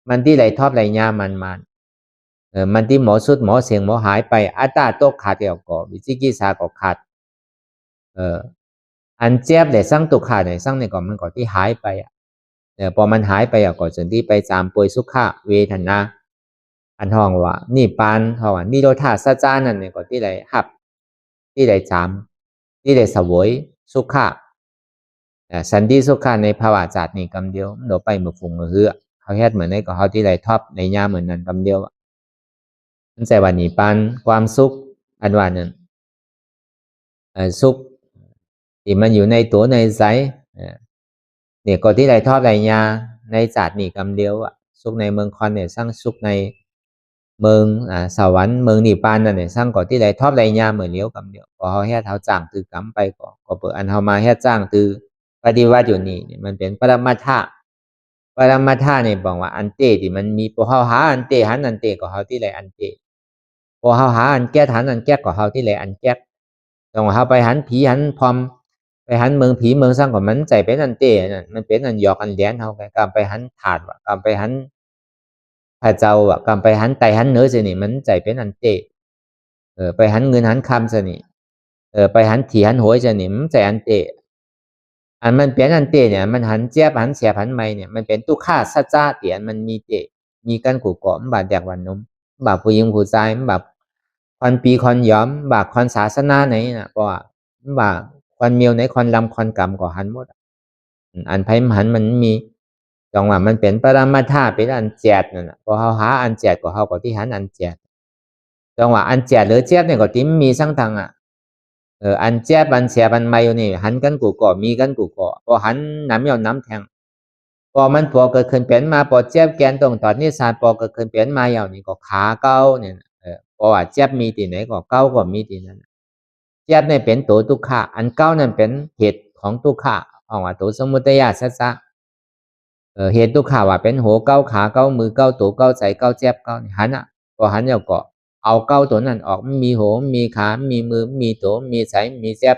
มันที่ไหลทอบไหลยามันมันที่หมอสุดหมอเสียงหมอหายไปอัตตาโตขาดเดียวก็วิจิกิสาก็ขาดอันเจ็บแต่สร้างตุขาดในสร้างในก่อนมันก็ที่หายไปอ่ะพอมันหายไปอ่ะก็ส่วนที่ไปจามป่วยสุขะเวทนาอันห้องว่านี่ปานห้องว่านี่โรธาสัจจานั่นเนี่ยก็ที่ไหลหับที่ได้จำที่ได้สวยสุขะสันติสุขะในภาวะจัดนี่กำเดียวเดี๋ยวไปมือฝุ่งมือเหือเขาเฮ็ดเหมือนในก็เขาที่ได้ท็อปในยาเหมือนนั้นกำเดียวมันใจวันนี้ปานความสุขอันว่านั้นสุขที่มันอยู่ในตัวในใจเนี่ยก็ที่ได้ท็อปในยาในจัดนี่กำเดียวสุขในเมืองคอนเนี่ยสร้างสุขในเมืองสวรรค์เมืองนิพพานนั่นเนี่ยสร้างก่อที่ไหลทอบไหลยาเหมือนเลี้ยวกำเดียวพอเขาแห่เท้าจ้างตือกำไปก็เปิดอันเขามาแห่จ้างตือปฏิวัติอยู่นี่มันเป็นปรมาทะเนี่ยบอกว่าอันเตที่มันมีพอเขาหาอันเตหันอันเตก็เขาที่ไหลอันเตพอเขาหาอันแก้หันอันแก้ก็เขาที่ไหลอันแก้ต้องเขาไปหันผีหันพรมไปหันเมืองผีเมืองสร้างของมันใจเป็นอันเตนั่นมันเป็นอันหยอกอันแหลนเขากำไปหันถาดว่ะกำไปหันพระเจ้ากำไปหันไตหันเนื้อสินี่มันใจเป็นอันเตไปหันเงินหันคำสินี่ไปหันถี่หันหวยสินี่มันใจอันเตอันมันเป็นอันเตเนี่ยมันหันเจี๊ยบหันเสียหันไม่เนี่ยมันเป็นตุข่าสัจจะเตียนมันมีเตมีกันขู่เกาะมันบาดแดกวันนมบาปผู้หญิงผู้ชายมันบาปคอนปีคอนย้อมบาปคอนศาสนาไหนน่ะเพราะว่าบาปคอนเมียวไหนคอนลำคอนกรรมก็หันหมดอันไพ่หันมันมีจังว่ามันเป็นปรมาธาเป็นอันแจดนั่นน่ะพอเขาหาอันแจดก็เขาก็ที่หันอันแจดจังว่าอันแจดหรือเจี๊ยบเนี่ยก็ที่มีสังทางอันแจบอันเสียบันไม่นี่หันกันกูก่อมีกันกูก่อพอหันน้ำยาวน้ำแทงพอมันพอเกิดขึ้นเปลี่ยนมาพอแจบแกนตรงตอนนี้ศาสตร์พอเกิดขึ้นเปลี่ยนมาอย่างนี้ก็ขาเก้าเนี่ยพอว่าแจบมีที่ไหนก็เก้าก็มีที่นั้นแจบเนี่ยเป็นตัวทุกข์อันเก้านั่นเป็นเหตุของทุกข์ของว่าตัวสมุทัยสัจจะเหตุทุกข์ว่าเป็นหัวเก้าขาเก้ามือเก้าตัวเก้าใจเก้าแจบเก้าหันพอหันแล้วก็เอาเก้าตัวนั้นออกมีหัวมีขามีมือมีตัวมีใจมีแจบ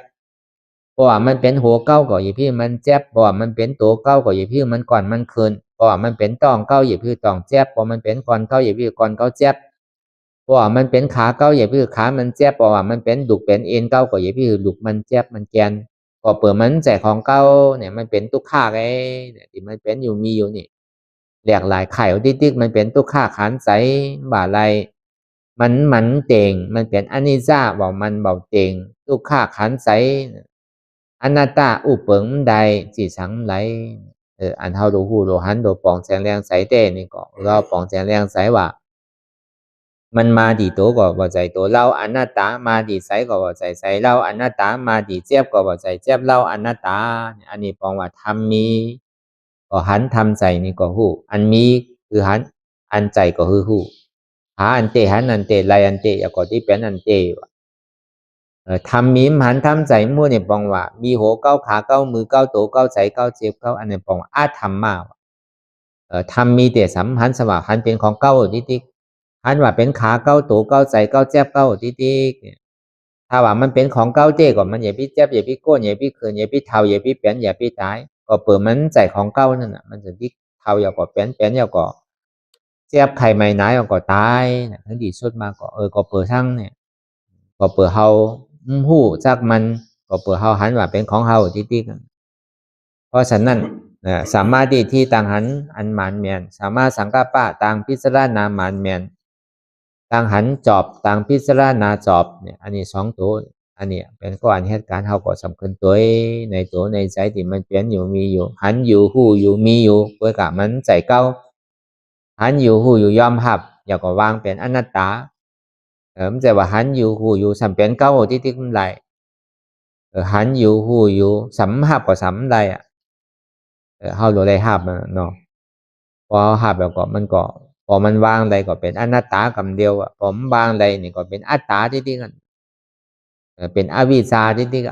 เพราะว่ามันเป็นหัวเก้าก็อย่าพี่มันแจบเพราะว่ามันเป็นตัวเก้าก็อย่าพี่มันก่อนมันคืนเพราะว่ามันเป็นต้องเก้าอย่าพี่ต้องแจบเพราะมันเป็นก่อนเก้าอย่าพี่ก่อนเก้าแจบเพราะว่ามันเป็นขาเก้าอย่าพี่ขามันแจบเพราะว่ามันเป็นดุกเป็นเอ็นเก้าก็อย่าพี่ดุกมันแจบมันแกนก็เปิดมันใจของเก้าเนี่ยมันเป็นตุกข่าไงเนี่ยที่มันเป็นอยู่มีอยู่นี่หลากหลายไข่ติ๊กมันเป็นตุกข่าขันใสบ่าไรมันเต่งมันเป็นอนิจจาบอกมันเบาเต่งทุกข้าขันใสอนัตตาอุปเปิงใดจีสังไหลอันเท่าดูหูดูหันดูปองแสงแรงใสเต้นี่ก็เราปองแสงแรงใสว่ามันมาดีตัวก็บ่ใจตัวเราอนัตตามาดีใสก็บ่ใจใสเราอนัตตามาดีเจ็บก็บ่ใจเจ็บเราอนัตตาอันนี้ปองว่าทำมีก็หันทำใจนี่ก็หูอันมีคือหันอันใจก็คือหูหาอันเตหันอันเตไลอันเตอย่าก็ที่เป็นอันเตทำมีมหันทำใจมั่วเนี่ยปองว่ามีหัวเก้าขาเก้ามือเก้าตัวเก้าใจเก้าเจ็บเก้าอันนี้ปองว่าอาธรรมมาทำมีแต่สัมหันสว่าหันเป็นของเก้าทิฏฐิหันว่าเป็นขาเก้าตัวเก้าใจเก้าเจ็บเก้าทิฏฐิถ้าว่ามันเป็นของเก้าเจ้ก่อนมันอย่าพี่เจ็บอย่าพี่โก้อย่าพี่เขินอย่าพี่เท่าอย่าพี่เปลี่ยนอย่าพี่ตายก็เปิดมันใจของเก้านั่นน่ะมันจะที่ท เขาอยากก็เป็นอยากก็เจ็บไข้ไม่หนายอยากก็ตายทั้งที่สุดมาก็ก็เปิดทั้งเนี่ยก็เปิดเฮาฮู้จักมันก็เปิดเฮาหันว่าเป็นของเฮาติ๊กๆเพราะฉะนั้นสามารถที่ต่างหันอันหมานเมียนสามารถสังกัปปะต่างพิจารณาหมานเมียนต่างหันจอบต่างพิจารณาจอบเนี่ยอันนี้2ตัวอันนี้เป็นก็อันเหตุการณ์เฮาก็สำคัญตัวในตัวในใจที่มันเปลี่ยนอยู่มีอยู่หันอยู่ฮู้อยู่มีอยู่เพื่อกับมันใจเก้าหันอยู่ฮู้อยู่ยอมรับอย่าก็วางเป็นอนัตตามันจะว่าหันอยู่ฮู้อยู่สำเป็นเก้าที่มันไหลหันอยู่ฮู้อยู่สำหับก็สำได้เฮาบ่ได้รับเนาะพอหับแล้วก็มันก็พอมันวางได้ก็เป็นอนัตตาคำเดียวพอมันวางได้นี่ก็เป็นอัตตาที่กันเป็นอวิชชาที่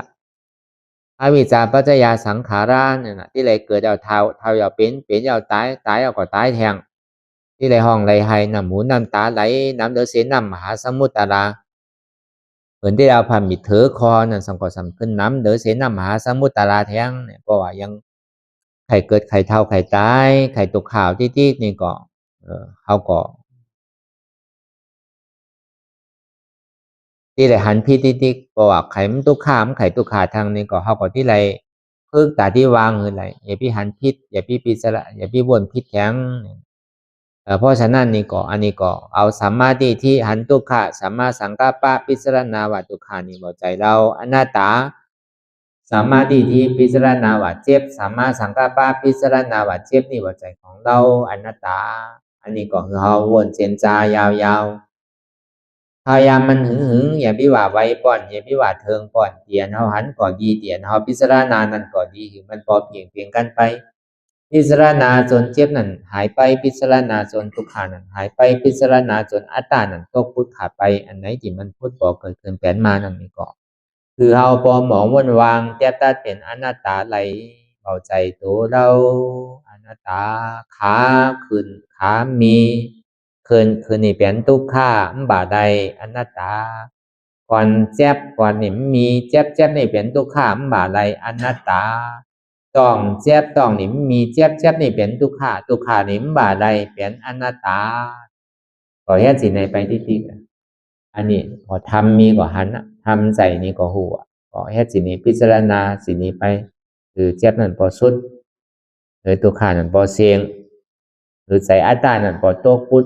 อวิชชาปัจจยสังขาราเนี่ยนะที่ไรเกิดเอาเท้าเอาเป็นเอาตายเอาก็ตายแทงที่ไรห้องไรไห้น้ำหูน้ำตาไหลน้ำเดือดเสียน้ำมหาสมุทรตาราเหมือนที่เอาพามิดเถอคอนั่นสังก็สำคัญน้ำเดือดเสียน้ำมหาสมุทรตาราแทงเนี่ยเพราะว่ายังไข่เกิดไข่เท่าไข่ตายไข่ตกข่าวที่นี่ก็เขาก็ที่ไรหันพี่ติ๊กเพราะว่าไข่มันตุกข่ามไข่ตุกขาทางนี้ก็เขาก็ที่ไรเพิ่งตาที่วางคือไรอย่าพี่หันพิษอย่าพี่ปีศาจอย่าพี่วนพิษแข็งเพราะฉะนั้นนี่ก็อันนี้ก็เอาสัมมาทิฏฐิหันทุกขะสัมมาสังกัปปะพิจารณาว่าทุกขานี่บ่ใจเราอนัตตาสัมมาทิฏฐิพิจารณาว่าเจ็บสัมมาสังกัปปะพิจารณาว่าเจ็บนี่บ่ใจของเราอนัตตาอันนี้ก็คือเฮาวนเจนจายาวพยายามมันหึงอย่าพี่ว่าไว้ป้อนอย่าพี่ว่าเทิงป้อนเตียนเฮาหันก็ดีเตียนเฮาพิจารณานั่นก็ดีคือมันพอเพียงกันไปพิจารณาจนเจ็บนั้นหายไปพิจารณาจนทุกขานั้นหายไปพิจารณาจนอัตตานั้นตกพุทธาไปอันไหนที่มันพุทธบ่เกิดขึ้นแปลนมานั่นนี่ก็คือเฮาพอหมองวนวางแต่ตัดเป็นอนัตตาไหลเบาใจตัวเราอนัตตาขาขึ้นขามีคืนนี่เป็นทุกขาบ่าใดอนัตตาก่อนเจ็บก่อนนี่มีเจ็บนี่เป็นทุกขาบ่าใดอนัตตาต้องเจ็บต้องนี่มีเจ็บนี่เป็นทุกขานี่บ่าใดเป็นอนัตตาก็เฮ็ดสิในไปที่อันนี้ก็ทำมีก็หันทำใจนี่ก็หูก็เฮ็ดสินี้พิจารณาสินี้ไปคือเจ็บนั่นบ่สุดหรือทุกขานั่นบ่เสียงหรือใจอัตตานั่นบ่ตกพุทธ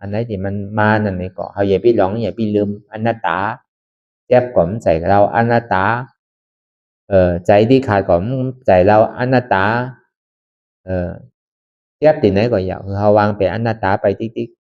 อันไหนที่มันมานั่นนี่ก็เฮาอย่าไปหลงอย่าไปลืมอนัตตาเจ็บก็มันใจเราอนัตตาใจที่ขาดก็ใจเราอนัตตาเจ็บที่ไหนก็อย่าคือเฮาวางเป็นอนัตตาไปติ๊ก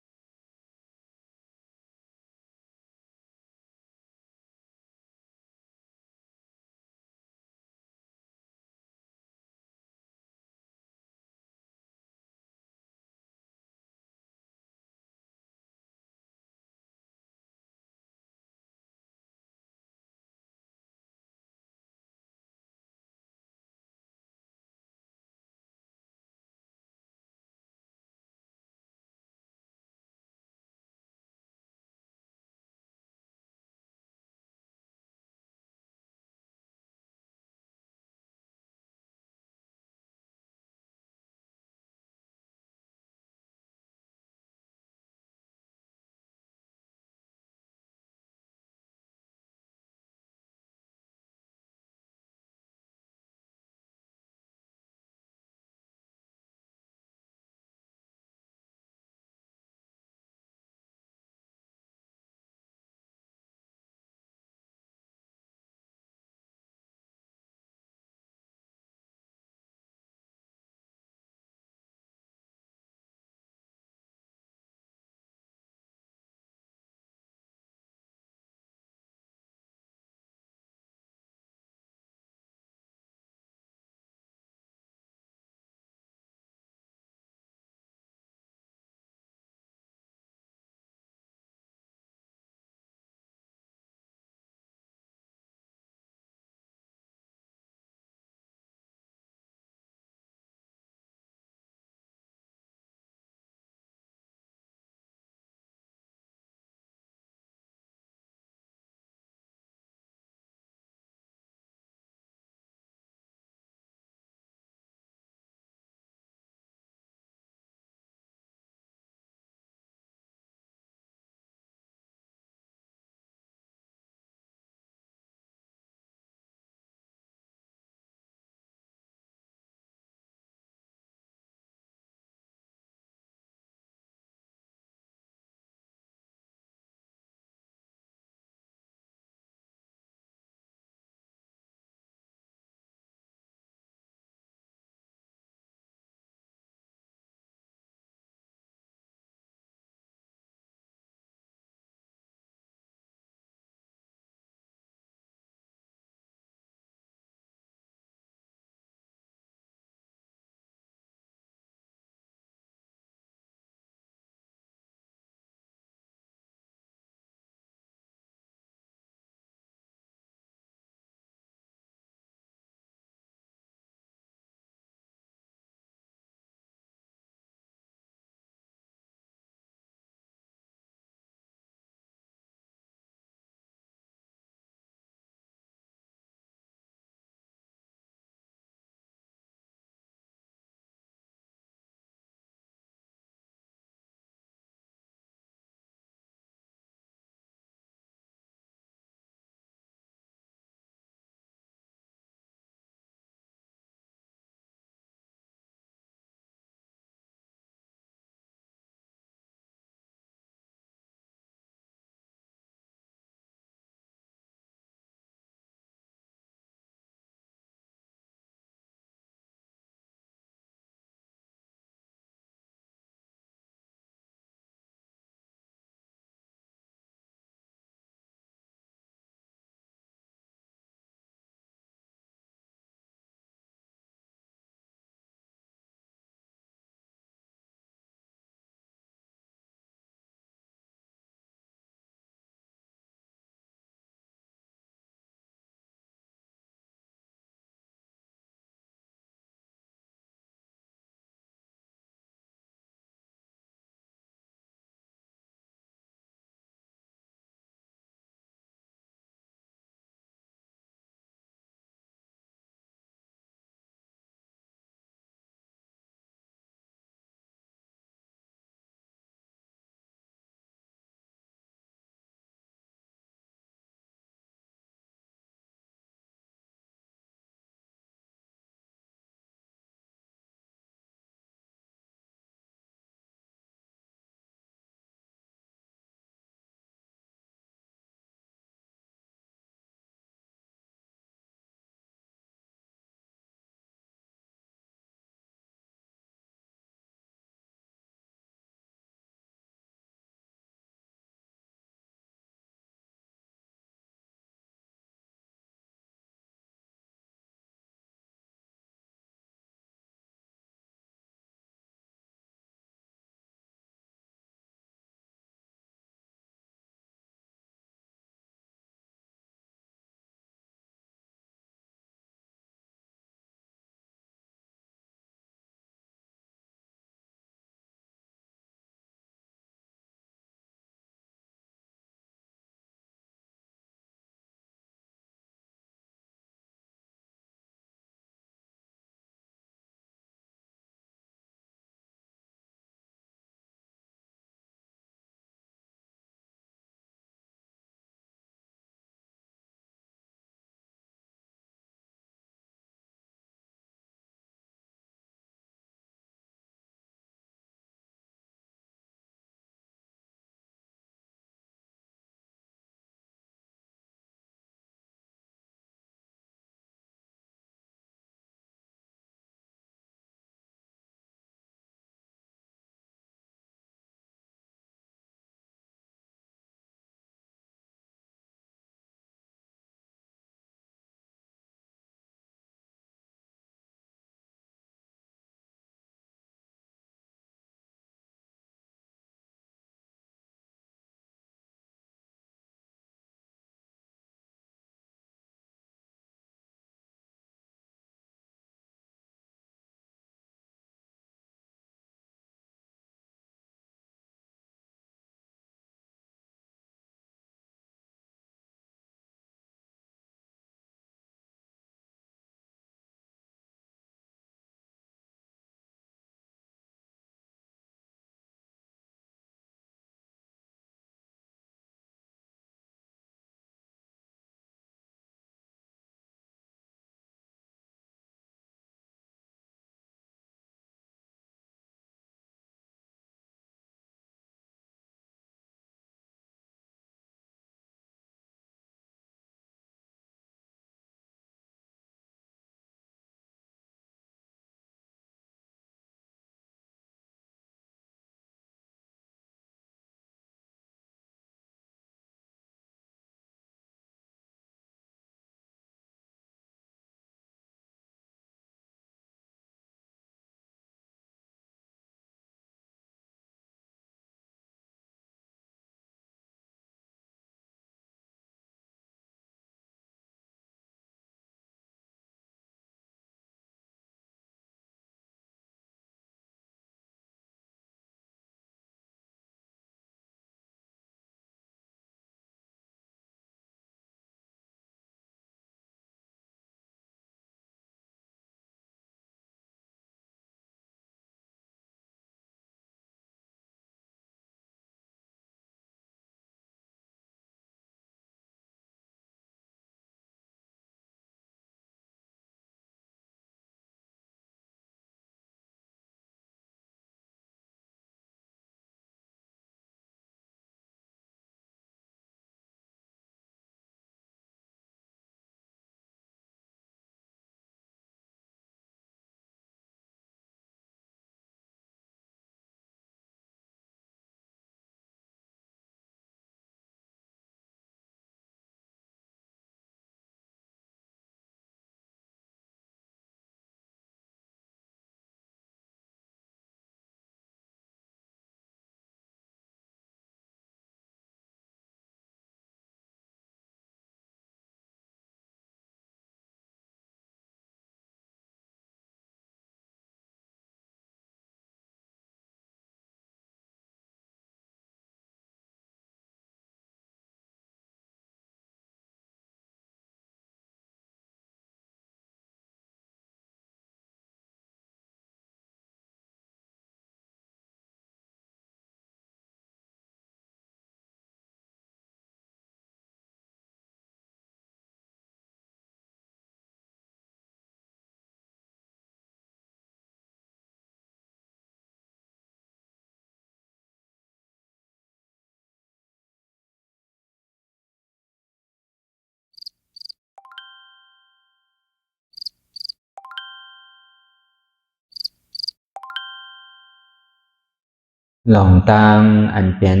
หลองตังอันเป็น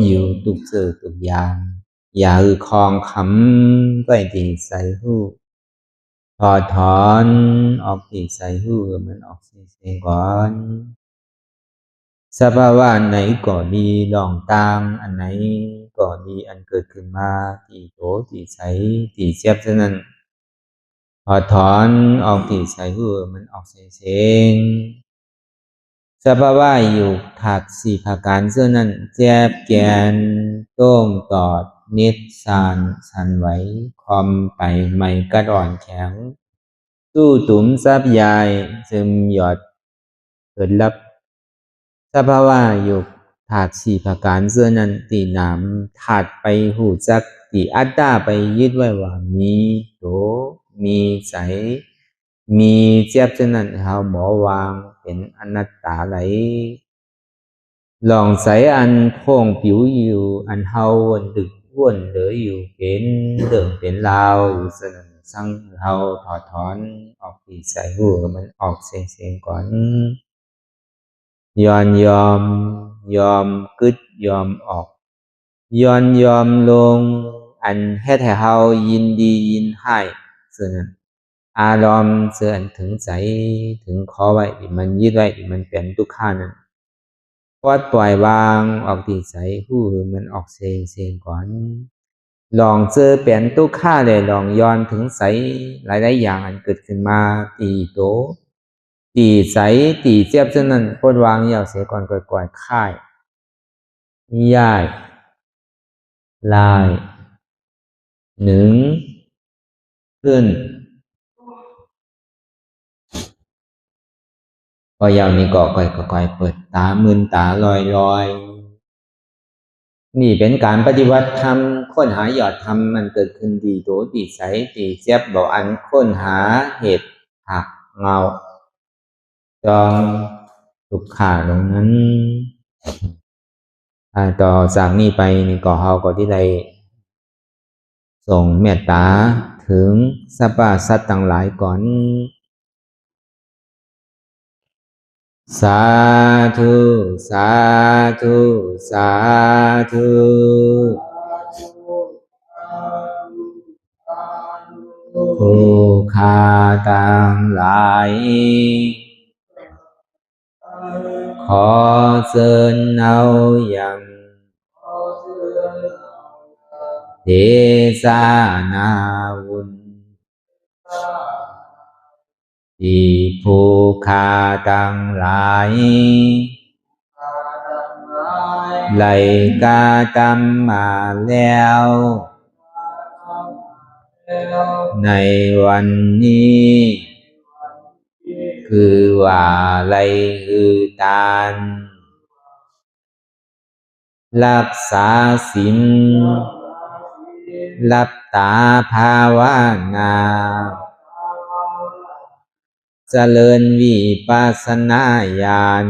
อยู่ทุกสื่อทุกอย่างอย่าคลองคำไว้ที่ใส่หูถอดถอนออกที่ใส่หูมันออกเสียงก่อนสภาวะไหนก็ดีหลองตังอันไหนก็ดีอันเกิดขึ้นมาที่โตที่ใสที่เสียบฉะนั้นถอดถอนออกที่ใส่หูมันออกเสียงสภาวะอยู่ถักสี่ประการเสื้อนั้นแจบแกนโต้งตอดนิดสานสันไหวคอมไปไม่กระดอนแข็งสู้ตุ่มซับยายซึมหยอดเกิดลับสภาวะอยู่ถักสี่ประการเสื้อนั้นตีหนามถัดไปหูจักตีอัตตาไปยึดไว้ว่ามีโตมีใสมีเจ็บฉะนั้นเฮาหมอวางเป็นอนัตตาไหลลองใส่อันโค้งผิวอยู่อันเฮาวนดึกวนเหลืออยู่เป็นเรื่องเป็นราวอยู่สนั่นสั่งเฮาถอดถอนออกที่ใส่หูมันออกเสียงก่อนยอมกึดยอมออกยอมลงอันเฮ็ดให้เฮายินดียินให้ส่วนนั้นอารมณ์เสื่อถึงใจถึงขอไว้มันยึดไว้มันเป็นทุกขานั้นปล่อยวางออกที่ใสหูมันออกเสียงก่อนลองเจอเป็นทุกขาเลยลองย้อนถึงใสหลายอย่างอันเกิดขึ้นมาตีโตตีใสตีเจ็บฉะนั้นปลดวางยาวเสียก่อนก่อยค่ายย่ายลายหนึ่งขึ้นพอยาวนี้ก็ค่อยเปิดตามึนตาลอยนี่เป็นการปฏิบัติธรรมค้นหายอดธรรมมันเกิดขึ้นดีโตดีใสดีเจ็บบอกอันค้นหาเหตุหักเงาจองทุกขาตรงนั้นต่อจากนี้ไปนี่ก็เฮาก็ที่ได้ส่งเมตตาถึงสรรพสัตว์ต่างหลายก่อนสาธุสาธุสาธุผู้ฆ่าต่างหลายขอเชิญเอาอย่างเทศนาวุญที่ผู้ฆ่าต่างหลายไหลกาตำมาแล้วในวันนี้คือว่าไหลอือตานรักษาศีลหลับตาภาวนาเจริญวิปัสสนาญาณ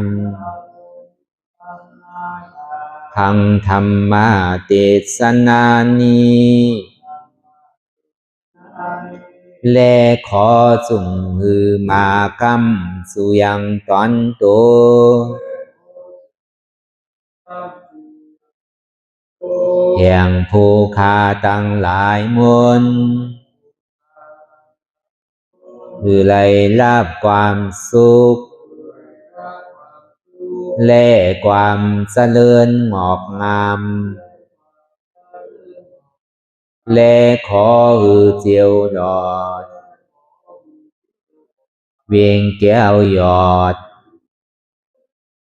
พังธรรมเทศนานี้และขอสุ่มหือมากรรมสุยังตอนโตแห่งผู้ฆ่าตั้งหลายมนคือไล่ลาบความสุขและความเจริญงอกงามและขอหือเจียวดอดเวียงแก้วยอด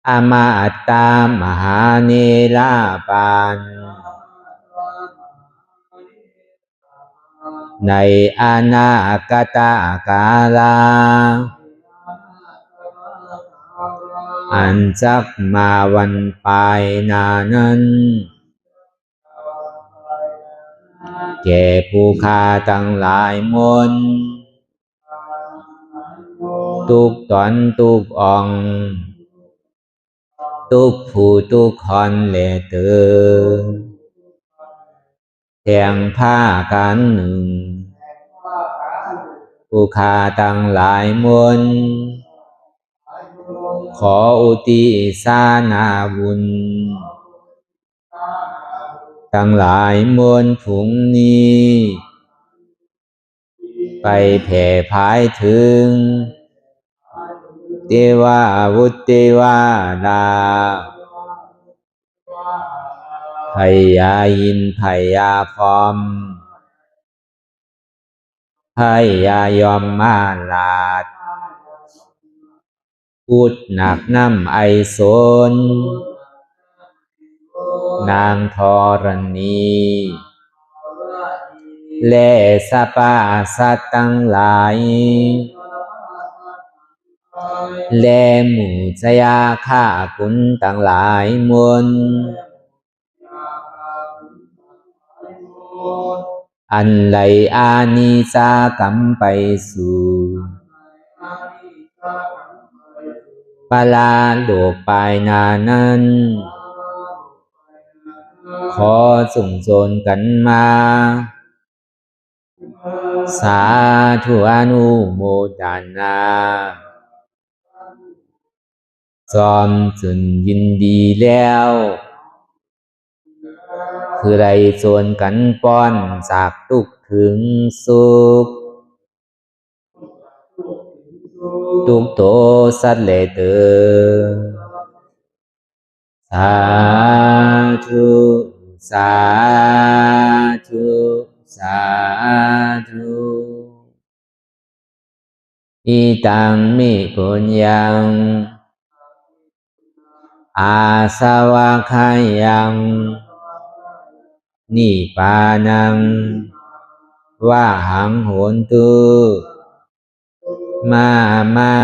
อมาตามหาเนรปานในอนาคตกาลาอันจักมาวันปลายนานั้นแก่ผู้ฆ่าทั้งหลายมนทุกตอนทุกองทุกผู้ทุกคนและเตือแทงผ้ากันหนึ่งผู้ฆ่าทั้งหลายมน ขออุทิศนาบุญทั้งหลายมวลผุงนี้ไปแผ่พายถึงเทวาวุตเทวาดาพญาอินทร์พญาพรหมพญายมมาลาดพูดหนักน้ำไอโซนนางธรณีและสรรพสัตว์ทั้งหลายและหมู่ชยาข้าคุณทั้งหลายมวลอันไหลอานิสากรรมไปสู่ปลาโลกปลายนานั้นขอส่งโจรกันมาสาธุอนุโมทนาจอมจุนยินดีแล้วคือไรโจรกันป้อนจากทุกข์ถึงสุขทุกโตสัตว์เลเตอสาธุสาธุสาธุอิตังมิปุญญังอาสวะคายังนิพพานังวะหังโหนตุมา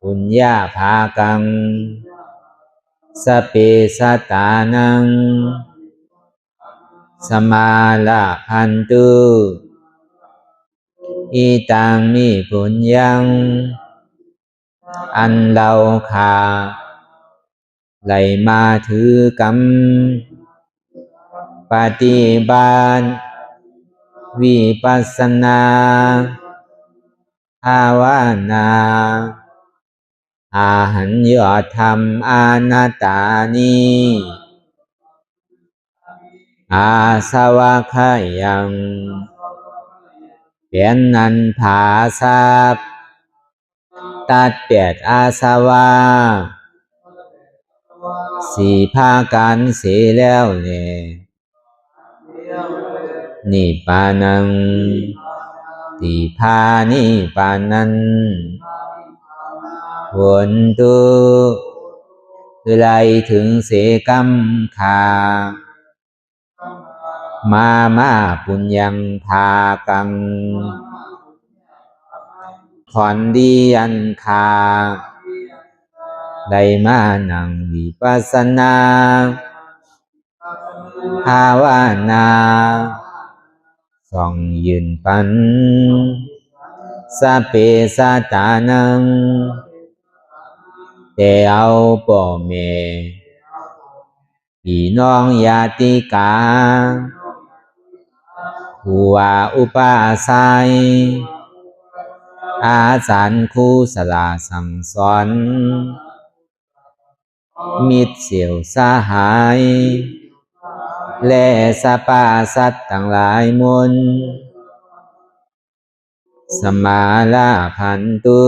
ปุญญาภากังสเปสัตตานังสมาลาพันตุอิตังมิปุญญังอันเราขาไหลมาถือกรรมปฏิบัติวิปัสสนาภาวนาอาหันยอดธรรมอานาตานีอาสวะคายังเป็นนันผาทรัพย์ตัดเปียดอาสวะสี่ภากันเสียแล้วเนี่ยนิพพานังติพานิพพานันผลตุคือไรถึงเสกรรมขามาปุญญังภากังขอนดีอันคาได้มานังวิปัสสนาภาวนาส่องยืนปันสเปสัตตานังแต่เอาป่อแม่พี่น้องญาติกาผู้ว่าอุปาสัยอาจารย์ครูสลาสั่งสอนมิตรเสี่ยวสหายและสรรพสัตว์ทั้งหลายมวลสมาลาพันตุ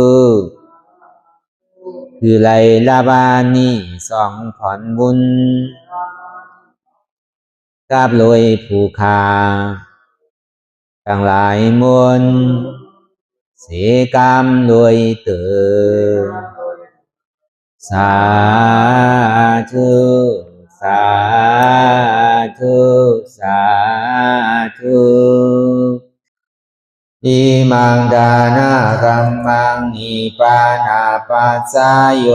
คือไลลาบานีสองผ่อนบุญกับลอยผู้คาทั้งหลายมวลเสกรรมลอยเติมสาธุสาธุสาธุอิมังดานากัมมังนิปานาปัสสายโย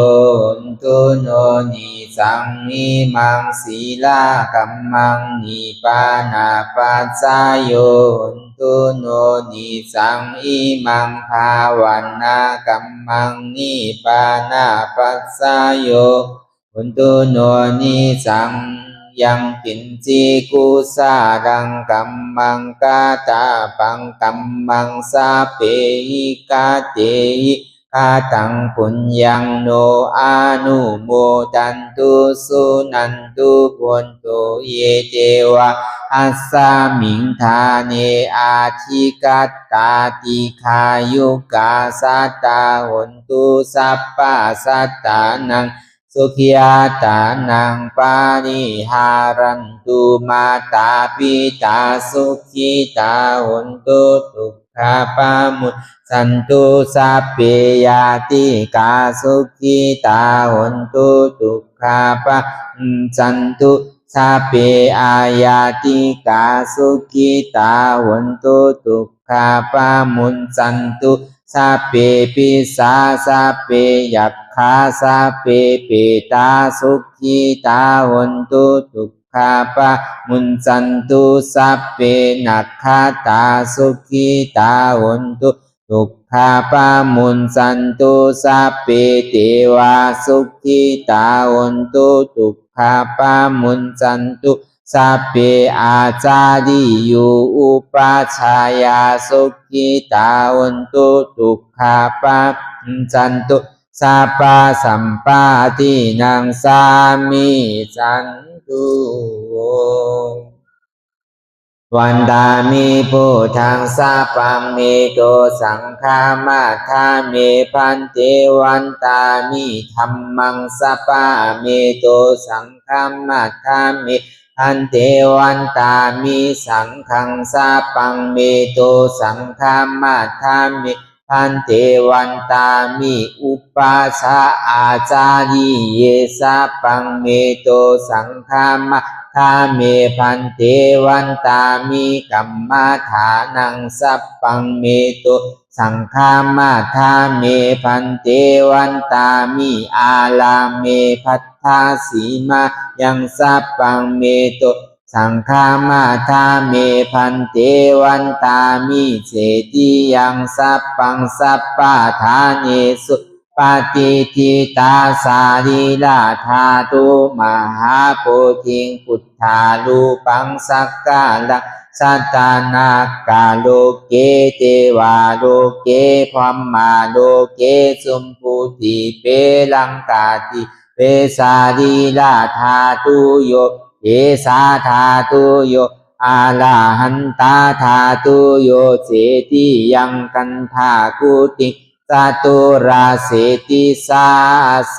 นตุโนนิสังอิมังศีลากัมมังนิปานาปัสสายโยนตุโนนิสังอิมังภาวันนากัมมังนิปานาปัสสายโยนตุโนนิสังยังกินจีกุสาดังกัมมังกาตาปังกัมมังสาเปหิกาเตหิ คาตังปุญญังโนอานุโมทันตุสุนันตุพุนตุเยเจวะอัสสามิงทาเนอาทิกัตตาติขายุกาสัตตาหุนตุสัพพะสัตตานังสุขิยาตานังปานิหารันตุมาตาปิตาสุขิตาหุนตุทุกขาปามุสันตุสัพเพยาติกาสุขิตาหุนตุทุกขาปะสันตุสัพเพอายาติกาสุขิตาหุนตุทุกขาปะมุนสันตุสัพเพปิสาสัพเพยัคฆาสัพเพเปตาสุขิตาหุนตุทุกขาปะมุนสันตุสัพเพนัคขตาสุขิตาหุนตุทุกขาปะมุนสันตุสัพเพเทวาสุขิตาหุนตุทุกขาปะมุนสันตุสัพเพอาจาริยุอุปัชฌายาสุขิตาหุนตุทุกขาปะมุนสันตุสัพพะสัมปาทินังสามิสันตุวันตามิพุทธังสัพพังเมโตสังฆามาทาเมพันเตวันตามิธัมมังสัพพะเมโตสังฆามาทาเมพันเตวันตามิสังฆังสัพพังเมโตสังฆามาทาเมพันเตวันตามิอุปัสสะอาจาริเยสัพพังเมโตสังฆามาทาเมพันเตวันตามิกัมมาฐานังสัพพังเมโตสังฆามาทาเมพันเตวันตามิอาลาเมพัทธาสีมายังสัพพังเมโตสังฆามาทาเมพันเตวันตามิเสติยังสัพพังสัพพะทาเนสุปฏิทิตาสาริลาธาตุมหาโพธิงพุทธาลูปังสักกาลังสัตตานากาโลเกเทวาโลเกพัมมาโลเกสุมพุติเปลังกาติเปสาริลาธาตุโยเอสาธาตุโยอาลาหันตาธาตุโยเสติยังกันธากุติสตุราเสติสาเส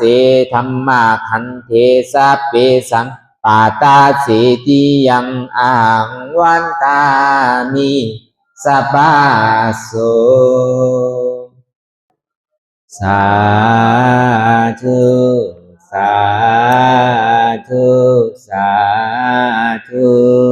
ธัมมาคันเทสะเปสังปาตาเสติยังอังวันตามิสัพพะโสสาธุสาธุสาธุ